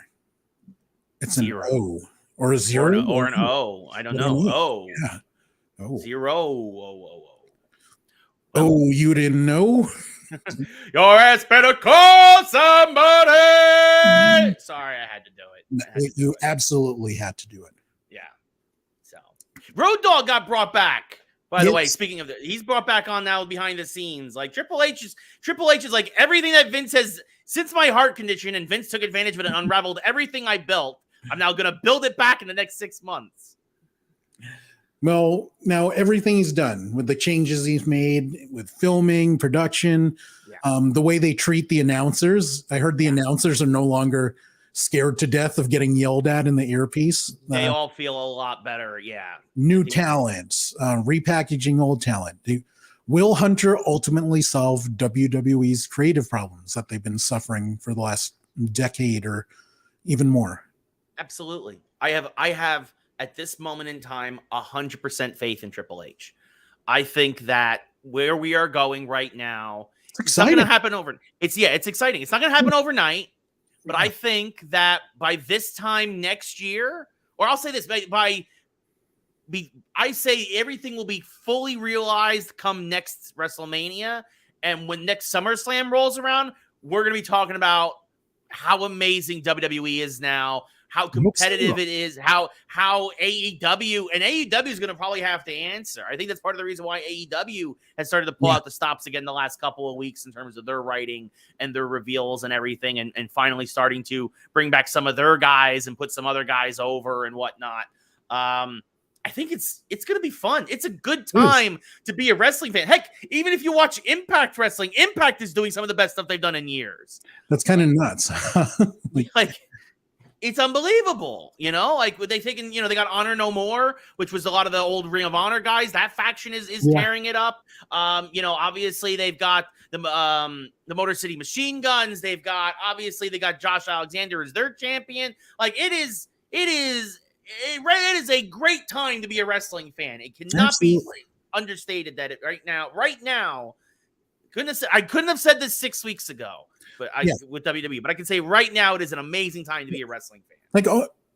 It's 0. an O or a 0 or an O. I don't know. O. Yeah. Oh. 0. Oh. Oh, you didn't know? Your ass better call somebody. Sorry, I had to do it. You absolutely had to do it. Road Dogg got brought back. By the way, speaking of he's brought back on now behind the scenes. Like Triple H is like everything that Vince has since my heart condition, and Vince took advantage of it and unraveled everything I built. I'm now going to build it back in the next 6 months. Well, now everything he's done with the changes he's made with filming, production, the way they treat the announcers. I heard the announcers are no longer scared to death of getting yelled at in the earpiece. They all feel a lot better. Yeah. New talents, repackaging old talent. Will Hunter ultimately solve WWE's creative problems that they've been suffering for the last decade or even more? Absolutely. I have at this moment in time 100% faith in Triple H. I think that where we are going right now, it's not going to happen overnight. It's exciting. It's not going to happen overnight. But I think that by this time next year, or I'll say this, I say everything will be fully realized come next WrestleMania. And when next SummerSlam rolls around, we're going to be talking about how amazing WWE is now, how competitive it is, how AEW is going to probably have to answer. I think that's part of the reason why AEW has started to pull out the stops again the last couple of weeks in terms of their writing and their reveals and everything, and finally starting to bring back some of their guys and put some other guys over and whatnot. I think it's going to be fun. It's a good time to be a wrestling fan. Heck, even if you watch Impact Wrestling, Impact is doing some of the best stuff they've done in years. That's kind of nuts. It's unbelievable, like they taking, they got Honor No More, which was a lot of the old Ring of Honor guys. That faction is tearing it up. Obviously they've got the Motor City Machine Guns. They got Josh Alexander as their champion. Like it is a great time to be a wrestling fan. It cannot be understated that right now, I couldn't have said this 6 weeks ago. With WWE, but I can say right now it is an amazing time to be a wrestling fan. Like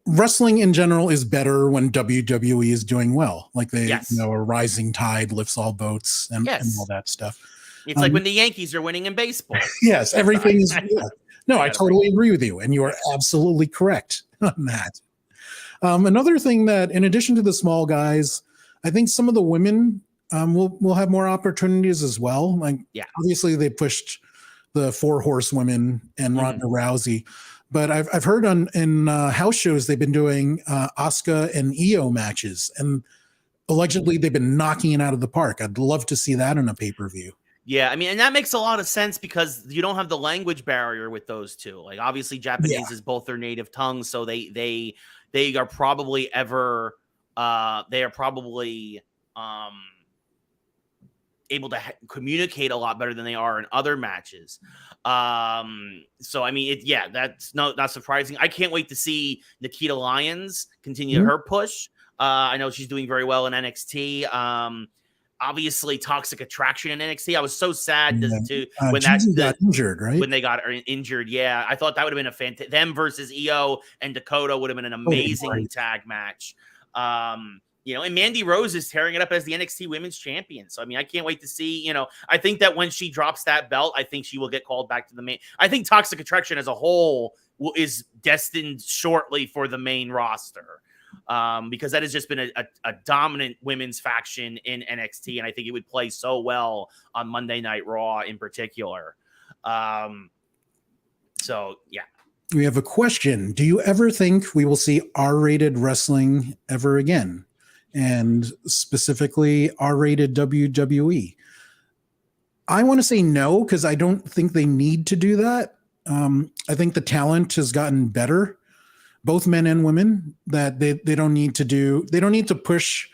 wrestling in general is better when WWE is doing well. Like a rising tide lifts all boats and all that stuff. It's like when the Yankees are winning in baseball. Yes, everything is. No, I totally agree with you, and you are absolutely correct on that. Another thing that, in addition to the small guys, I think some of the women will have more opportunities as well. Like, obviously they pushed the 4 horsewomen and Ronda Rousey, but I've heard in house shows they've been doing Asuka and Io matches, and allegedly they've been knocking it out of the park. I'd love to see that in a pay-per-view. Yeah, I mean, and that makes a lot of sense because you don't have the language barrier with those two. Like, obviously, Japanese is both their native tongue, so they are probably able to communicate a lot better than they are in other matches. So I mean, that's not surprising. I can't wait to see Nikita Lyons continue her push. I know she's doing very well in NXT. Obviously, Toxic Attraction in NXT. I was so sad when Gigi got injured, right? When they got injured. Yeah, I thought that would have been them versus Io and Dakota would have been an amazing tag match. And Mandy Rose is tearing it up as the NXT Women's Champion. So, I mean, I can't wait to see, I think that when she drops that belt, I think she will get called back to the main. I think Toxic Attraction as a whole is destined shortly for the main roster because that has just been a dominant women's faction in NXT. And I think it would play so well on Monday Night Raw in particular. So, yeah. We have a question. Do you ever think we will see R-rated wrestling ever again? And specifically R-rated WWE? I want to say no, because I don't think they need to do that. I think the talent has gotten better, both men and women, that they don't need to push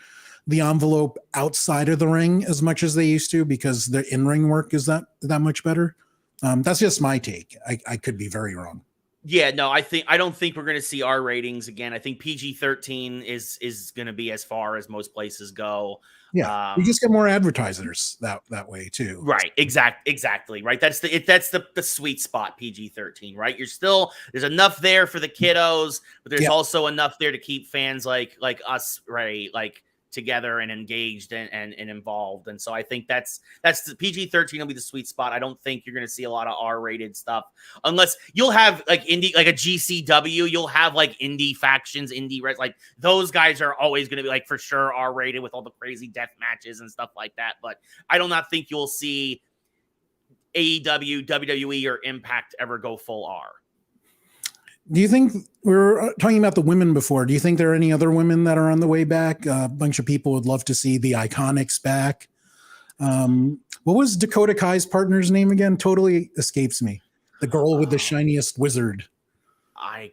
the envelope outside of the ring as much as they used to, because the in-ring work is that much better. That's just my take. I could be very wrong. Yeah, no, I don't think we're going to see R ratings again. I think PG-13 is going to be as far as most places go. Yeah, you just get more advertisers that way too. Right, exactly. Right, that's the sweet spot. PG-13. Right, there's enough there for the kiddos, but there's also enough there to keep fans like us, right, like together and engaged and involved. And so I think that's the PG-13 will be the sweet spot. I don't think you're going to see a lot of R-rated stuff unless you'll have like indie, like a GCW, you'll have like indie factions, like those guys are always going to be like for sure R-rated with all the crazy death matches and stuff like that. But I do not think you'll see AEW, WWE, or Impact ever go full R. Do you think, we were talking about the women before, do you think there are any other women that are on the way back? A bunch of people would love to see the Iconics back. What was Dakota Kai's partner's name again? Totally escapes me. The girl with the shiniest wizard. I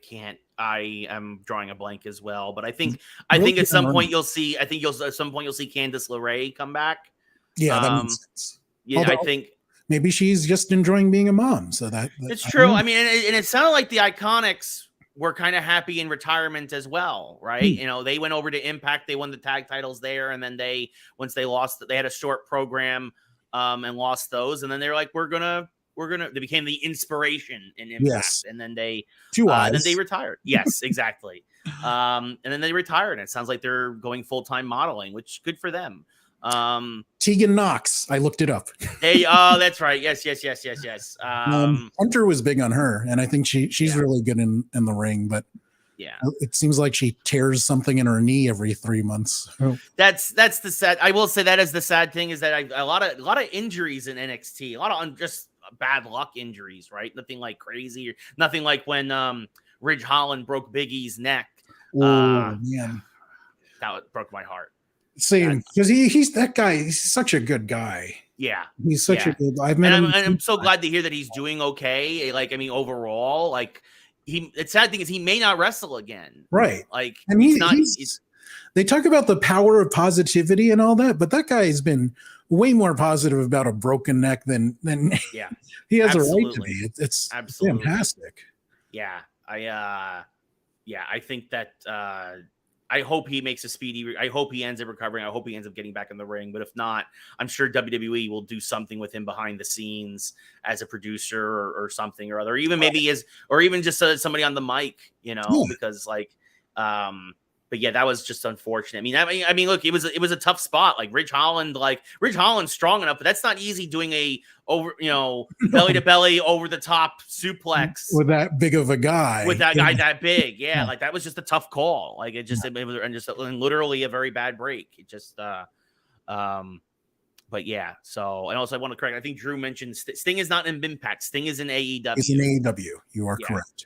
am drawing a blank as well, but I think at some point you'll see Candice LeRae come back. Yeah, that makes sense. Yeah, although, I think maybe she's just enjoying being a mom. So that it's true. I mean, and it sounded like the Iconics were kind of happy in retirement as well, right? They went over to Impact, they won the tag titles there, and then once they lost, they had a short program and lost those, and then they're like, they became the inspiration in Impact, yes. And then they retired. Yes, exactly. And then they retired, and it sounds like they're going full-time modeling, which good for them. Tegan Knox, I looked it up. Hey, that's right. Yes. Hunter was big on her, and I think she's really good in the ring, but yeah, it seems like she tears something in her knee every 3 months. That's the sad. I will say that is the sad thing, is that a lot of injuries in NXT, a lot of just bad luck injuries, right? Nothing like crazy, or nothing like when Ridge Holland broke Big E's neck. Oh man, that broke my heart. Same, because he's that guy. He's such a good guy. Yeah, he's such a good. I've met him. And I'm so glad to hear that he's doing okay. Like, I mean, overall, like the sad thing is he may not wrestle again. Right. Like, and they talk about the power of positivity and all that, but that guy has been way more positive about a broken neck than he has a right to be. It's absolutely fantastic. Yeah, I think that. I hope he makes a speedy. I hope he ends up recovering. I hope he ends up getting back in the ring. But if not, I'm sure WWE will do something with him behind the scenes as a producer or something or other. Even maybe or even just somebody on the mic, because like, but yeah, that was just unfortunate. I mean, look, it was a tough spot. Like Ridge Holland's strong enough, but that's not easy doing a belly to belly over the top suplex with that big of a guy. With that guy that big, yeah. Like that was just a tough call. Like it was literally a very bad break. It just, but yeah. So, and also I want to correct. I think Drew mentioned Sting is not in Impact. Sting is in AEW. He's in AEW. You are correct.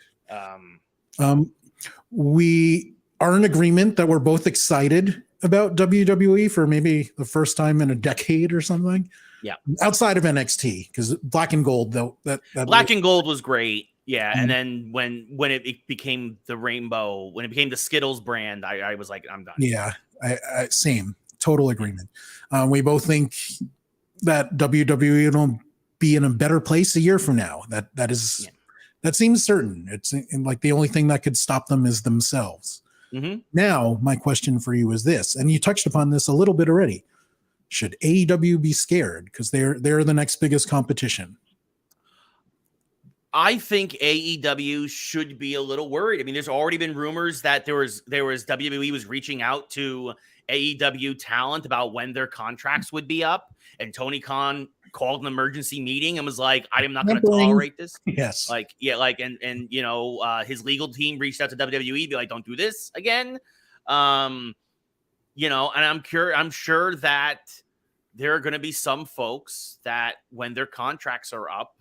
We are in agreement that we're both excited about WWE for maybe the first time in a decade or something. Yeah. Outside of NXT, because Black and Gold, though, that Black and Gold was great. Yeah. And then when it became the Rainbow, when it became the Skittles brand, I was like, I'm done. Yeah. I same. Total agreement. We both think that WWE will be in a better place a year from now. That seems certain. It's like the only thing that could stop them is themselves. Mm-hmm. Now, my question for you is this, and you touched upon this a little bit already. Should AEW be scared because they're the next biggest competition? I think AEW should be a little worried. I mean, there's already been rumors that there was WWE was reaching out to AEW talent about when their contracts would be up, and Tony Khan called an emergency meeting and was like, I am not going to tolerate this. Yes. And his legal team reached out to WWE, be like, don't do this again. And I'm sure that there are going to be some folks that when their contracts are up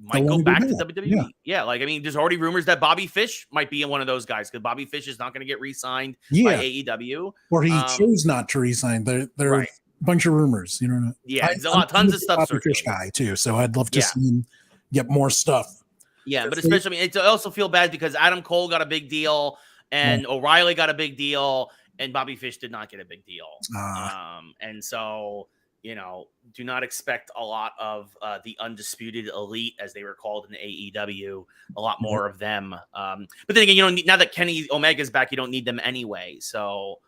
might go back to WWE. Yeah. There's already rumors that Bobby Fish might be one of those guys because Bobby Fish is not going to get re-signed by AEW. Or he chose not to re-sign. There are a bunch of rumors. Yeah, tons of stuff. Bobby Fish guy too, so I'd love to see him get more stuff. Yeah, but especially, I also feel bad because Adam Cole got a big deal and O'Reilly got a big deal and Bobby Fish did not get a big deal. And so, do not expect a lot of the Undisputed Elite, as they were called in AEW, a lot more of them. But then again, now that Kenny Omega's back, you don't need them anyway. So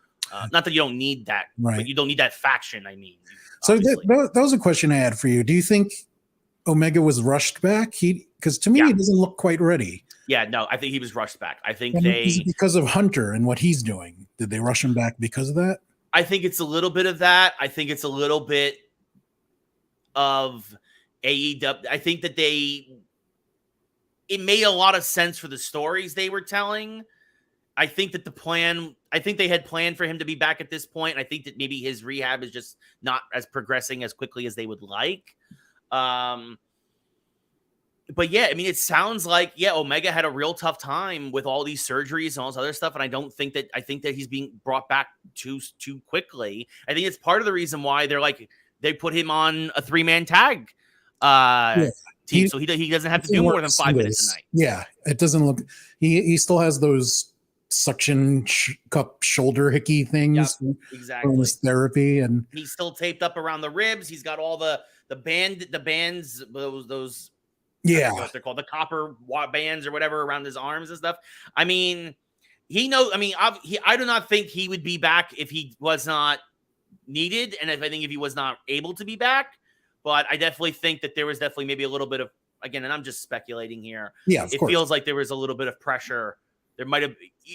not that you don't need that, but you don't need that faction, I mean. So that was a question I had for you. Do you think Omega was rushed back? Because to me, he doesn't look quite ready. Yeah, no, I think he was rushed back. I think is it because of Hunter and what he's doing? Did they rush him back because of that? I think it's a little bit of that. I think it's a little bit of AEW. I think that it made a lot of sense for the stories they were telling. I think that they had planned for him to be back at this point. I think that maybe his rehab is just not as progressing as quickly as they would like. But yeah, I mean, it sounds like, Omega had a real tough time with all these surgeries and all this other stuff. And I think that he's being brought back too quickly. I think it's part of the reason why they put him on a 3-man tag team. So he doesn't have to do more than 5 minutes a night. Yeah. It doesn't look, he still has those suction cup shoulder hickey things. Yep, exactly. From his therapy. And he's still taped up around the ribs. He's got all the bands, those, I don't know what they're called, the copper bands or whatever around his arms and stuff. I mean, he knows. I mean, I do not think he would be back if he was not needed, and if he was not able to be back. But I definitely think that there was maybe a little bit of, again, and I'm just speculating here. Yeah, of course. Feels like there was a little bit of pressure. There might have,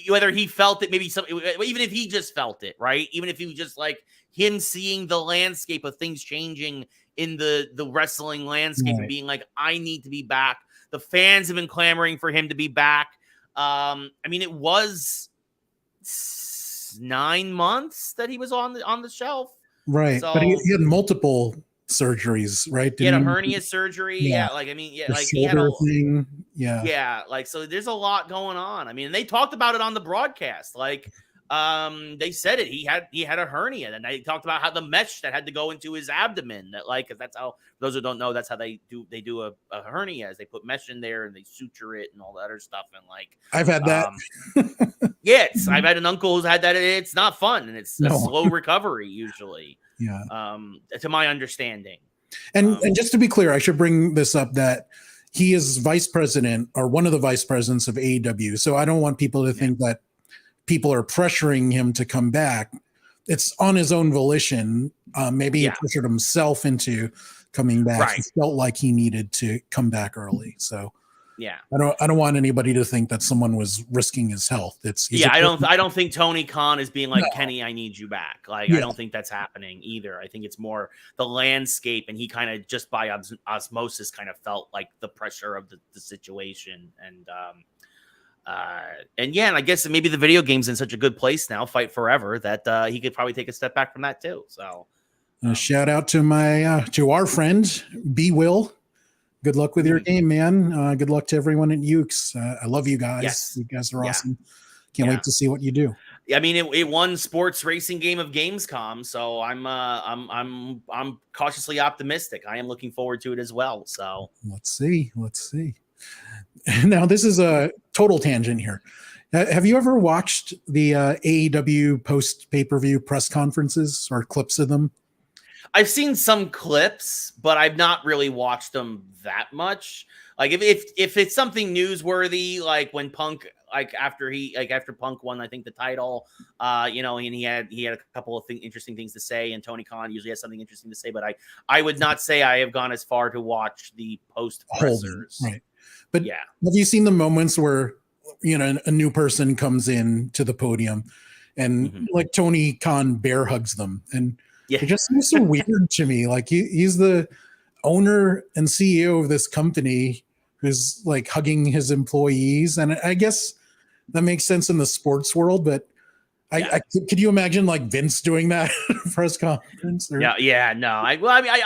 whether he felt it, maybe even if he just felt it, right? Even if he was just like him seeing the landscape of things changing in the wrestling landscape and being like, I need to be back. The fans have been clamoring for him to be back. I mean, it was 9 months that he was on the shelf. Right. So, but he had multiple surgeries, right? He had a hernia surgery. Yeah. He had a thing. Yeah. Yeah. So there's a lot going on. I mean, they talked about it on the broadcast. They said it. He had a hernia, and they talked about how the mesh that had to go into his abdomen. Cause that's how, those who don't know, that's how they do a hernia, is they put mesh in there and they suture it and all that other stuff. And I've had that. I've had an uncle who's had that. It's not fun, and it's a slow recovery usually. Yeah. To my understanding. And just to be clear, I should bring this up that he is vice president or one of the vice presidents of AEW. So I don't want people to think that people are pressuring him to come back. It's on his own volition. Maybe he pressured himself into coming back. Right. He felt like he needed to come back early. So yeah, I don't want anybody to think that someone was risking his health. I don't think Tony Khan is being like, Kenny, I need you back. I don't think that's happening either. I think it's more the landscape, and he kind of just by osmosis kind of felt like the pressure of the situation. And I guess maybe the video game's in such a good place now, Fight Forever, that he could probably take a step back from that too. So shout out to to our friend B Will. Good luck with your game, man. Good luck to everyone at Ukes. I love you guys. Yes. You guys are awesome. Can't wait to see what you do. I mean, it won sports racing game of Gamescom, so I'm cautiously optimistic. I am looking forward to it as well. So let's see. Now, this is a total tangent here. Have you ever watched the AEW post pay-per-view press conferences or clips of them? I've seen some clips, but I've not really watched them that much. Like if it's something newsworthy, like when Punk, after Punk won, I think the title, and he had a couple of interesting things to say, and Tony Khan usually has something interesting to say, but I would not say I have gone as far to watch the post pressers. Right. But yeah, have you seen the moments where a new person comes in to the podium and like Tony Khan bear hugs them, and it just seems so weird to me. Like he's the owner and CEO of this company who's like hugging his employees, and I guess that makes sense in the sports world. But could you imagine like Vince doing that at a press conference? No. I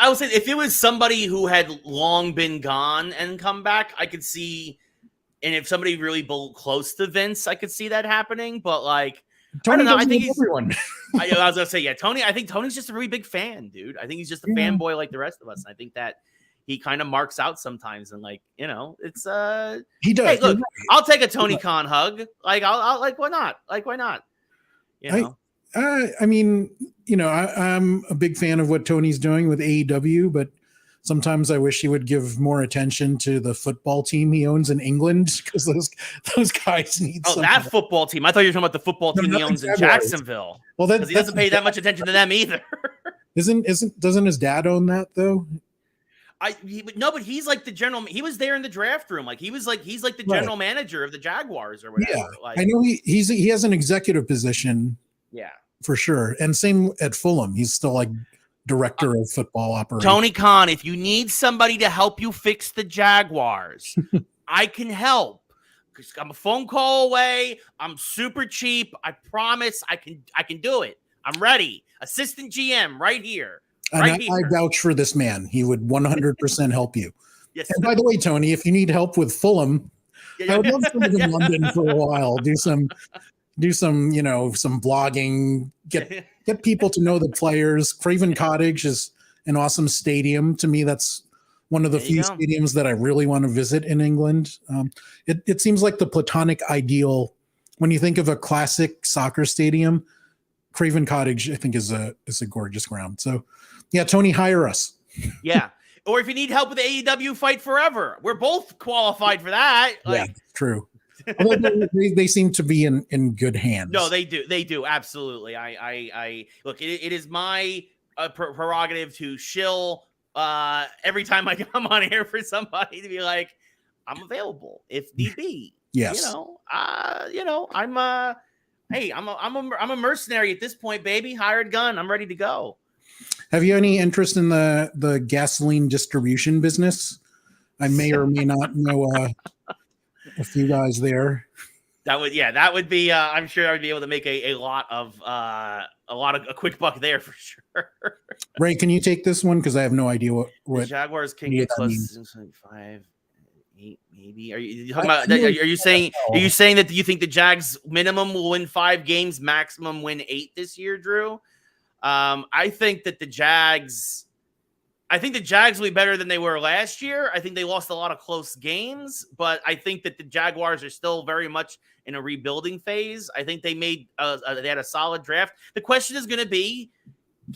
would say if it was somebody who had long been gone and come back, I could see. And if somebody really close to Vince, I could see that happening. But like, Tony, I don't know. I think he's everyone. I was gonna say, Tony. I think Tony's just a really big fan, dude. I think he's just a fanboy like the rest of us. And I think that he kind of marks out sometimes, and like, it's he does. Hey, look, I'll take a Tony Khan hug. Like, I'll like, why not? Like, why not? I mean, I'm a big fan of what Tony's doing with AEW, but sometimes I wish he would give more attention to the football team he owns in England, because those guys need. Oh, that football team! I thought you were talking about the football team he owns in Jacksonville. Well, because he doesn't pay that much attention to them either. Doesn't his dad own that though? But he's like the general. He was there in the draft room. Like he's like the general manager of the Jaguars or whatever. Yeah, like, I know he has an executive position. Yeah, for sure. And same at Fulham. He's still like director of football operations. Tony Khan, if you need somebody to help you fix the Jaguars, I can help. Because I'm a phone call away. I'm super cheap. I promise I can do it. I'm ready. Assistant GM right here. I vouch for this man. He would 100% help you. Yes. And by the way, Tony, if you need help with Fulham, I would love to live in London for a while. Do some some blogging, get people to know the players. Craven Cottage is an awesome stadium. To me, that's one of the few stadiums that I really want to visit in England. It seems like the platonic ideal when you think of a classic soccer stadium. Craven Cottage, I think, is a gorgeous ground. So, yeah, Tony, hire us. Yeah. Or if you need help with the AEW Fight Forever, we're both qualified for that. Yeah, true. they seem to be in good hands. No, they do. They do. Absolutely. I look, it is my prerogative to shill every time I come on air for somebody to be like, I'm available if need be. Yes. I'm a mercenary at this point, baby. Hired gun. I'm ready to go. Have you any interest in the gasoline distribution business? I may or may not know a few guys there. That would be. I'm sure I would be able to make a lot of a quick buck there for sure. Ray, can you take this one because I have no idea what the Jaguars can get close to 5, 8, maybe. Are you talking about? Are you saying that you think the Jags minimum will win 5 games, maximum win 8 this year, Drew? I think the Jags will be better than they were last year. I think they lost a lot of close games, but I think that the Jaguars are still very much in a rebuilding phase. I think they they had a solid draft. The question is going to be,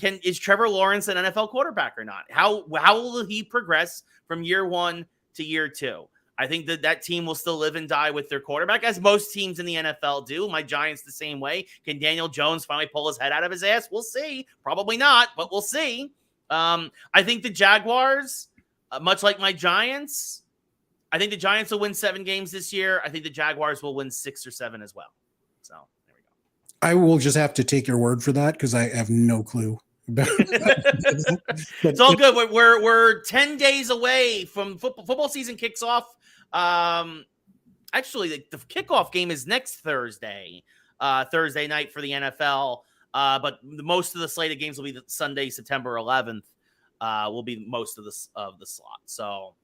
is Trevor Lawrence an NFL quarterback or not? How will he progress from year 1 to year 2? I think that team will still live and die with their quarterback, as most teams in the NFL do. My Giants the same way. Can Daniel Jones finally pull his head out of his ass? We'll see. Probably not, but we'll see. I think the Jaguars, much like my Giants, I think the Giants will win 7 games this year. I think the Jaguars will win 6 or 7 as well. So there we go. I will just have to take your word for that because I have no clue. It's all good. We're 10 days away from football season kicks off. Actually, the kickoff game is next Thursday night for the NFL. But most of the slated games will be Sunday, September 11th. Will be most of the slot. So,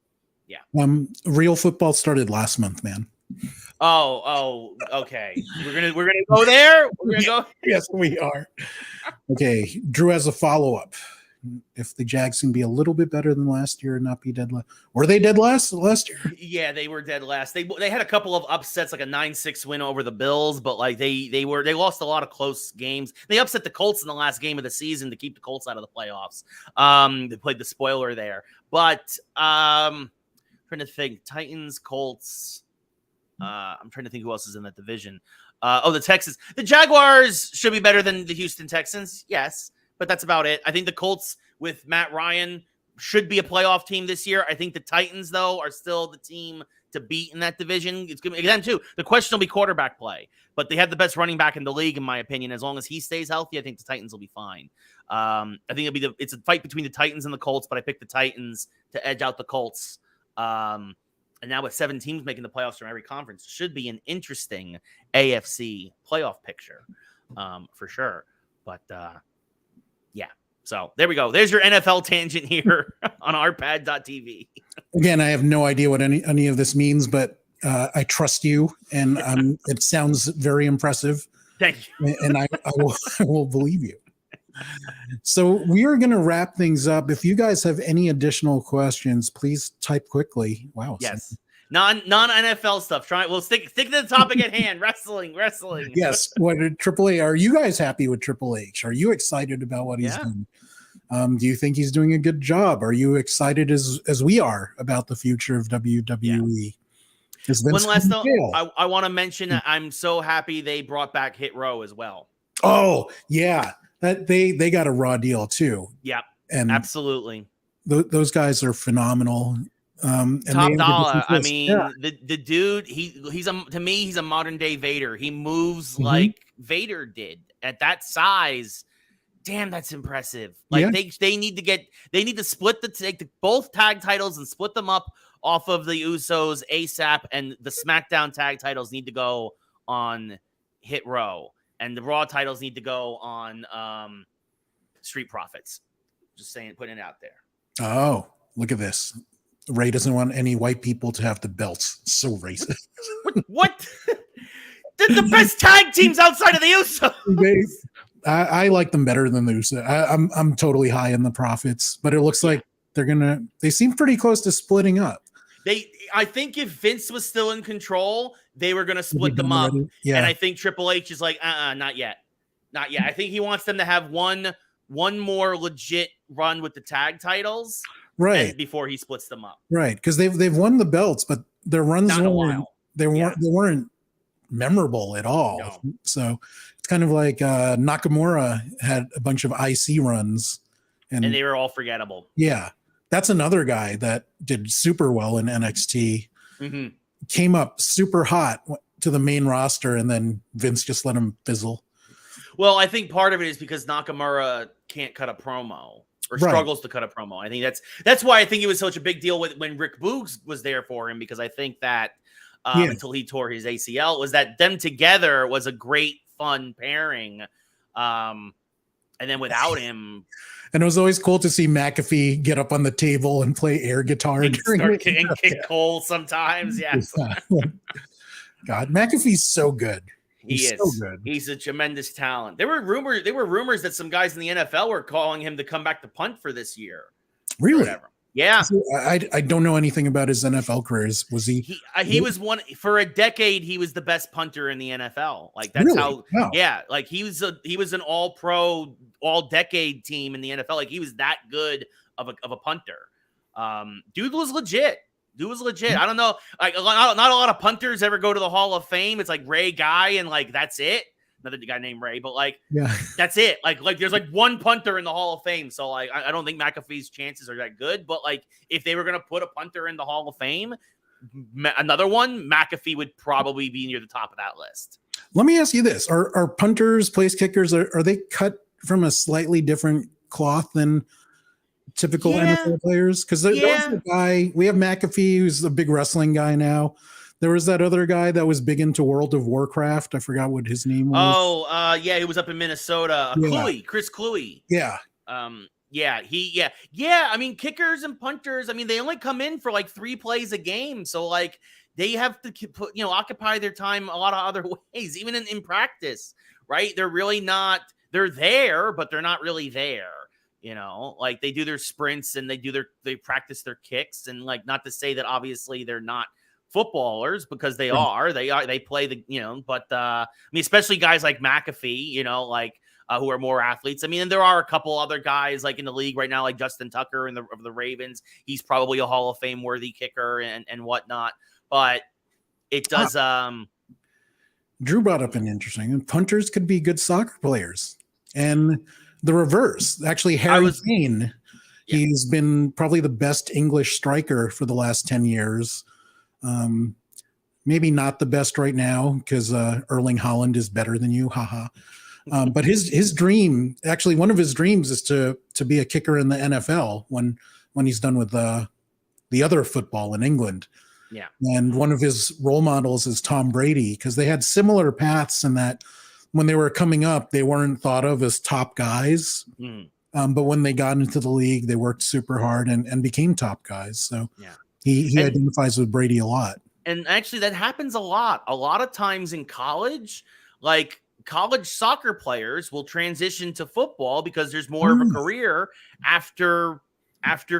yeah. Real football started last month, man. Oh, okay. We're gonna go there. We're gonna go. Yes, we are. Okay, Drew has a follow-up. if the Jags can be a little bit better than last year and not be dead last. Were they dead last year? Yeah, they were dead last. They had a couple of upsets, like a 9-6 win over the Bills, but like they lost a lot of close games. They upset the Colts in the last game of the season to keep the Colts out of the playoffs. They played the spoiler there. But trying to think, Titans, Colts. I'm trying to think who else is in that division. The Texans. The Jaguars should be better than the Houston Texans, yes, but that's about it. I think the Colts with Matt Ryan should be a playoff team this year. I think the Titans, though, are still the team to beat in that division. It's going to be them, too. The question will be quarterback play, but they have the best running back in the league, in my opinion. As long as he stays healthy, I think the Titans will be fine. I think it's a fight between the Titans and the Colts, but I picked the Titans to edge out the Colts. And now with 7 teams making the playoffs from every conference, should be an interesting AFC playoff picture for sure. But yeah, so there we go. There's your NFL tangent here on RPadholics.tv. Again, I have no idea what any of this means, but I trust you, and it sounds very impressive. Thank you. And I will believe you. So we are going to wrap things up. If you guys have any additional questions, please type quickly. Wow. Yes. Non NFL stuff. We'll stick to the topic at hand. Wrestling. Yes. What AAA? Are you guys happy with Triple H? Are you excited about what he's doing? Do you think he's doing a good job? Are you excited as we are about the future of WWE? Yeah. One last note, I want to mention that I'm so happy they brought back Hit Row as well. Oh yeah. That they got a raw deal too. Yeah, and absolutely. Those guys are phenomenal. And top dollar. I mean, the dude. He's a modern day Vader. He moves like Vader did at that size. Damn, that's impressive. Like they need to split take both tag titles and split them up off of the Usos ASAP, and the SmackDown tag titles need to go on Hit Row. And the Raw titles need to go on Street Profits. Just saying, putting it out there. Oh, look at this. Ray doesn't want any white people to have the belts. So racist. What? The best tag teams outside of the Usos. I like them better than the Usos. I'm totally high in the Profits, but it looks like they seem pretty close to splitting up. I think if Vince was still in control, they were going to split them up. Yeah. And I think Triple H is like, not yet. Not yet. I think he wants them to have one more legit run with the tag titles. Right. Before he splits them up. Right. Because they've won the belts, but their runs weren't memorable at all. No. So it's kind of like Nakamura had a bunch of IC runs. And they were all forgettable. Yeah. That's another guy that did super well in NXT. Mm-hmm. Came up super hot to the main roster, and then Vince just let him fizzle. Well, I think part of it is because Nakamura can't cut a promo or struggles to cut a promo. I think that's why I think it was such a big deal when Rick Boogs was there for him, because I think that until he tore his ACL, was that them together was a great, fun pairing. And then without him... And it was always cool to see McAfee get up on the table and play air guitar and kick Cole sometimes. Yes. God, McAfee's so good. He's so good. He's a tremendous talent. There were rumors that some guys in the NFL were calling him to come back to punt for this year. Really? Yeah. I don't know anything about his NFL careers. Was he? He was one for a decade. He was the best punter in the NFL. Like that's how. Wow. Yeah. Like he was an all-pro, all-decade team in the NFL. Like he was that good of a punter. Dude was legit. I don't know. Like not a lot of punters ever go to the Hall of Fame. It's like Ray Guy and like that's it. Another guy named Ray, but like that's it. Like there's like one punter in the Hall of Fame. So like I don't think McAfee's chances are that good. But like if they were gonna put a punter in the Hall of Fame, another one, McAfee would probably be near the top of that list. Let me ask you this: Are punters, place kickers, are they cut from a slightly different cloth than typical NFL players? Because there was a guy, we have McAfee, who's a big wrestling guy now. There was that other guy that was big into World of Warcraft. I forgot what his name was. He was up in Minnesota. Chris Cluey. Yeah. I mean, kickers and punters, I mean, they only come in for like 3 plays a game. So like they have to put, occupy their time a lot of other ways, even in practice, right? They're really not, they're there, but they're not really there. Like they do their sprints and they practice their kicks, and like, not to say that obviously they're not footballers, because they play the, but I mean, especially guys like McAfee, who are more athletes. I mean, and there are a couple other guys like in the league right now, like Justin Tucker of the Ravens. He's probably a Hall of Fame worthy kicker and whatnot, but it does. Drew brought up an interesting, and punters could be good soccer players, and the reverse. Actually, Harry Kane, he's been probably the best English striker for the last 10 years. Maybe not the best right now, because Erling Haaland is better than you. Haha. But his dream, actually, one of his dreams is to be a kicker in the NFL when he's done with the other football in England. Yeah. And one of his role models is Tom Brady, because they had similar paths in that when they were coming up, they weren't thought of as top guys. But when they got into the league, they worked super hard and became top guys. So he identifies with Brady a lot. And actually, that happens a lot. A lot of times in college, like college soccer players will transition to football because there's more of a career after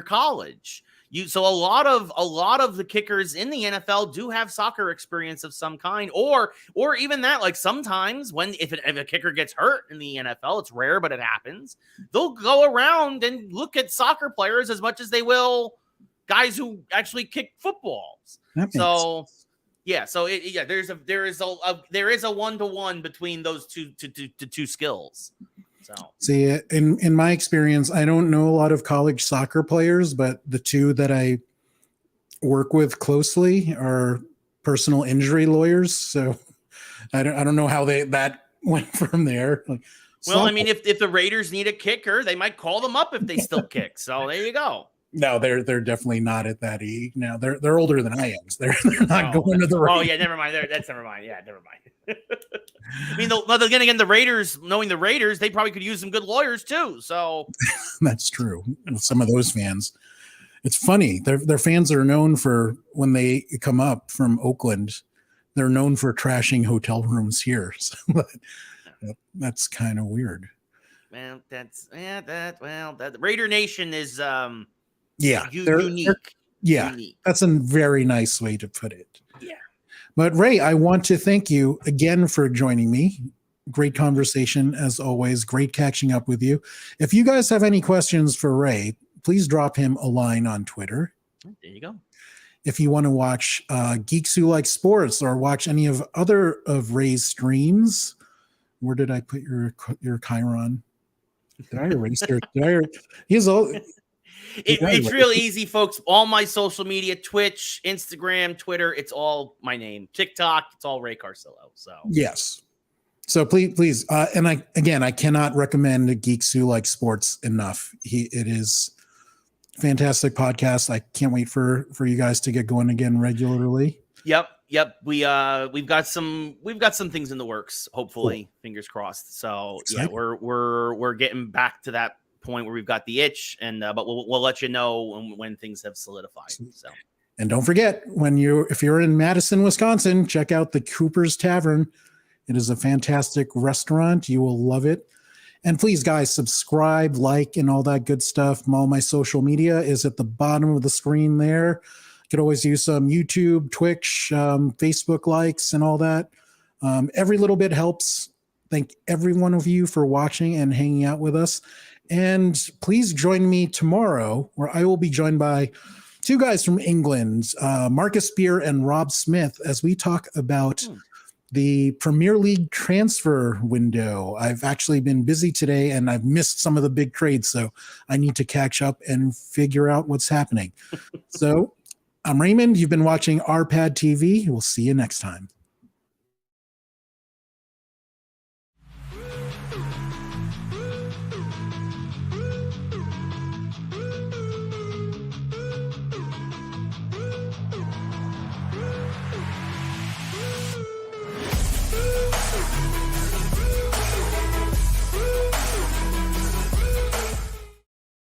college. So a lot of the kickers in the NFL do have soccer experience of some kind, or even that, like sometimes if a kicker gets hurt in the NFL, it's rare, but it happens. They'll go around and look at soccer players as much as they will guys who actually kick footballs. So yeah, so there is a 1-to-1 between those two skills. So see, in my experience, I don't know a lot of college soccer players, but the two that I work with closely are personal injury lawyers. So I don't know how that went from there. Like, well, I mean, if the Raiders need a kicker, they might call them up if they still kick. So there you go. No, they're definitely not at that age now. They're older than I am. They're not going to the Raiders. Oh yeah, never mind. That's never mind. Yeah, never mind. I mean, then again, the Raiders, knowing the Raiders, they probably could use some good lawyers too. So that's true. Some of those fans, it's funny. Their fans are known for, when they come up from Oakland, they're known for trashing hotel rooms here. So that's kind of weird. Well, that Raider Nation is unique. Unique. That's a very nice way to put it. Yeah. But Ray, I want to thank you again for joining me. Great conversation as always. Great catching up with you. If you guys have any questions for Ray, please drop him a line on Twitter. There you go. If you want to watch Geeks Who Like Sports or watch any of Ray's streams, where did I put your Chiron? Did I erase her? He's all. It's real easy, folks. All my social media, Twitch, Instagram, Twitter, it's all my name. TikTok, it's all Ray Carsillo. So yes. So please, and I cannot recommend Geeks Who Like Sports enough. It is a fantastic podcast. I can't wait for you guys to get going again regularly. Yep. We've got some things in the works. Hopefully, cool. Fingers crossed. So exciting. Yeah, we're getting back to that point where we've got the itch, and but we'll let you know when things have solidified. So, and don't forget, if you're in Madison, Wisconsin, check out the Cooper's Tavern. It is a fantastic restaurant. You will love it. And please, guys, subscribe, like, and all that good stuff. All my social media is at the bottom of the screen there. You could always use some YouTube, Twitch, Facebook likes, and all that. Every little bit helps. Thank every one of you for watching and hanging out with us. And please join me tomorrow, where I will be joined by two guys from England, Marcus Spear and Rob Smith, as we talk about the Premier League transfer window. I've actually been busy today, and I've missed some of the big trades, so I need to catch up and figure out what's happening. So I'm Raymond. You've been watching RPad TV. We'll see you next time.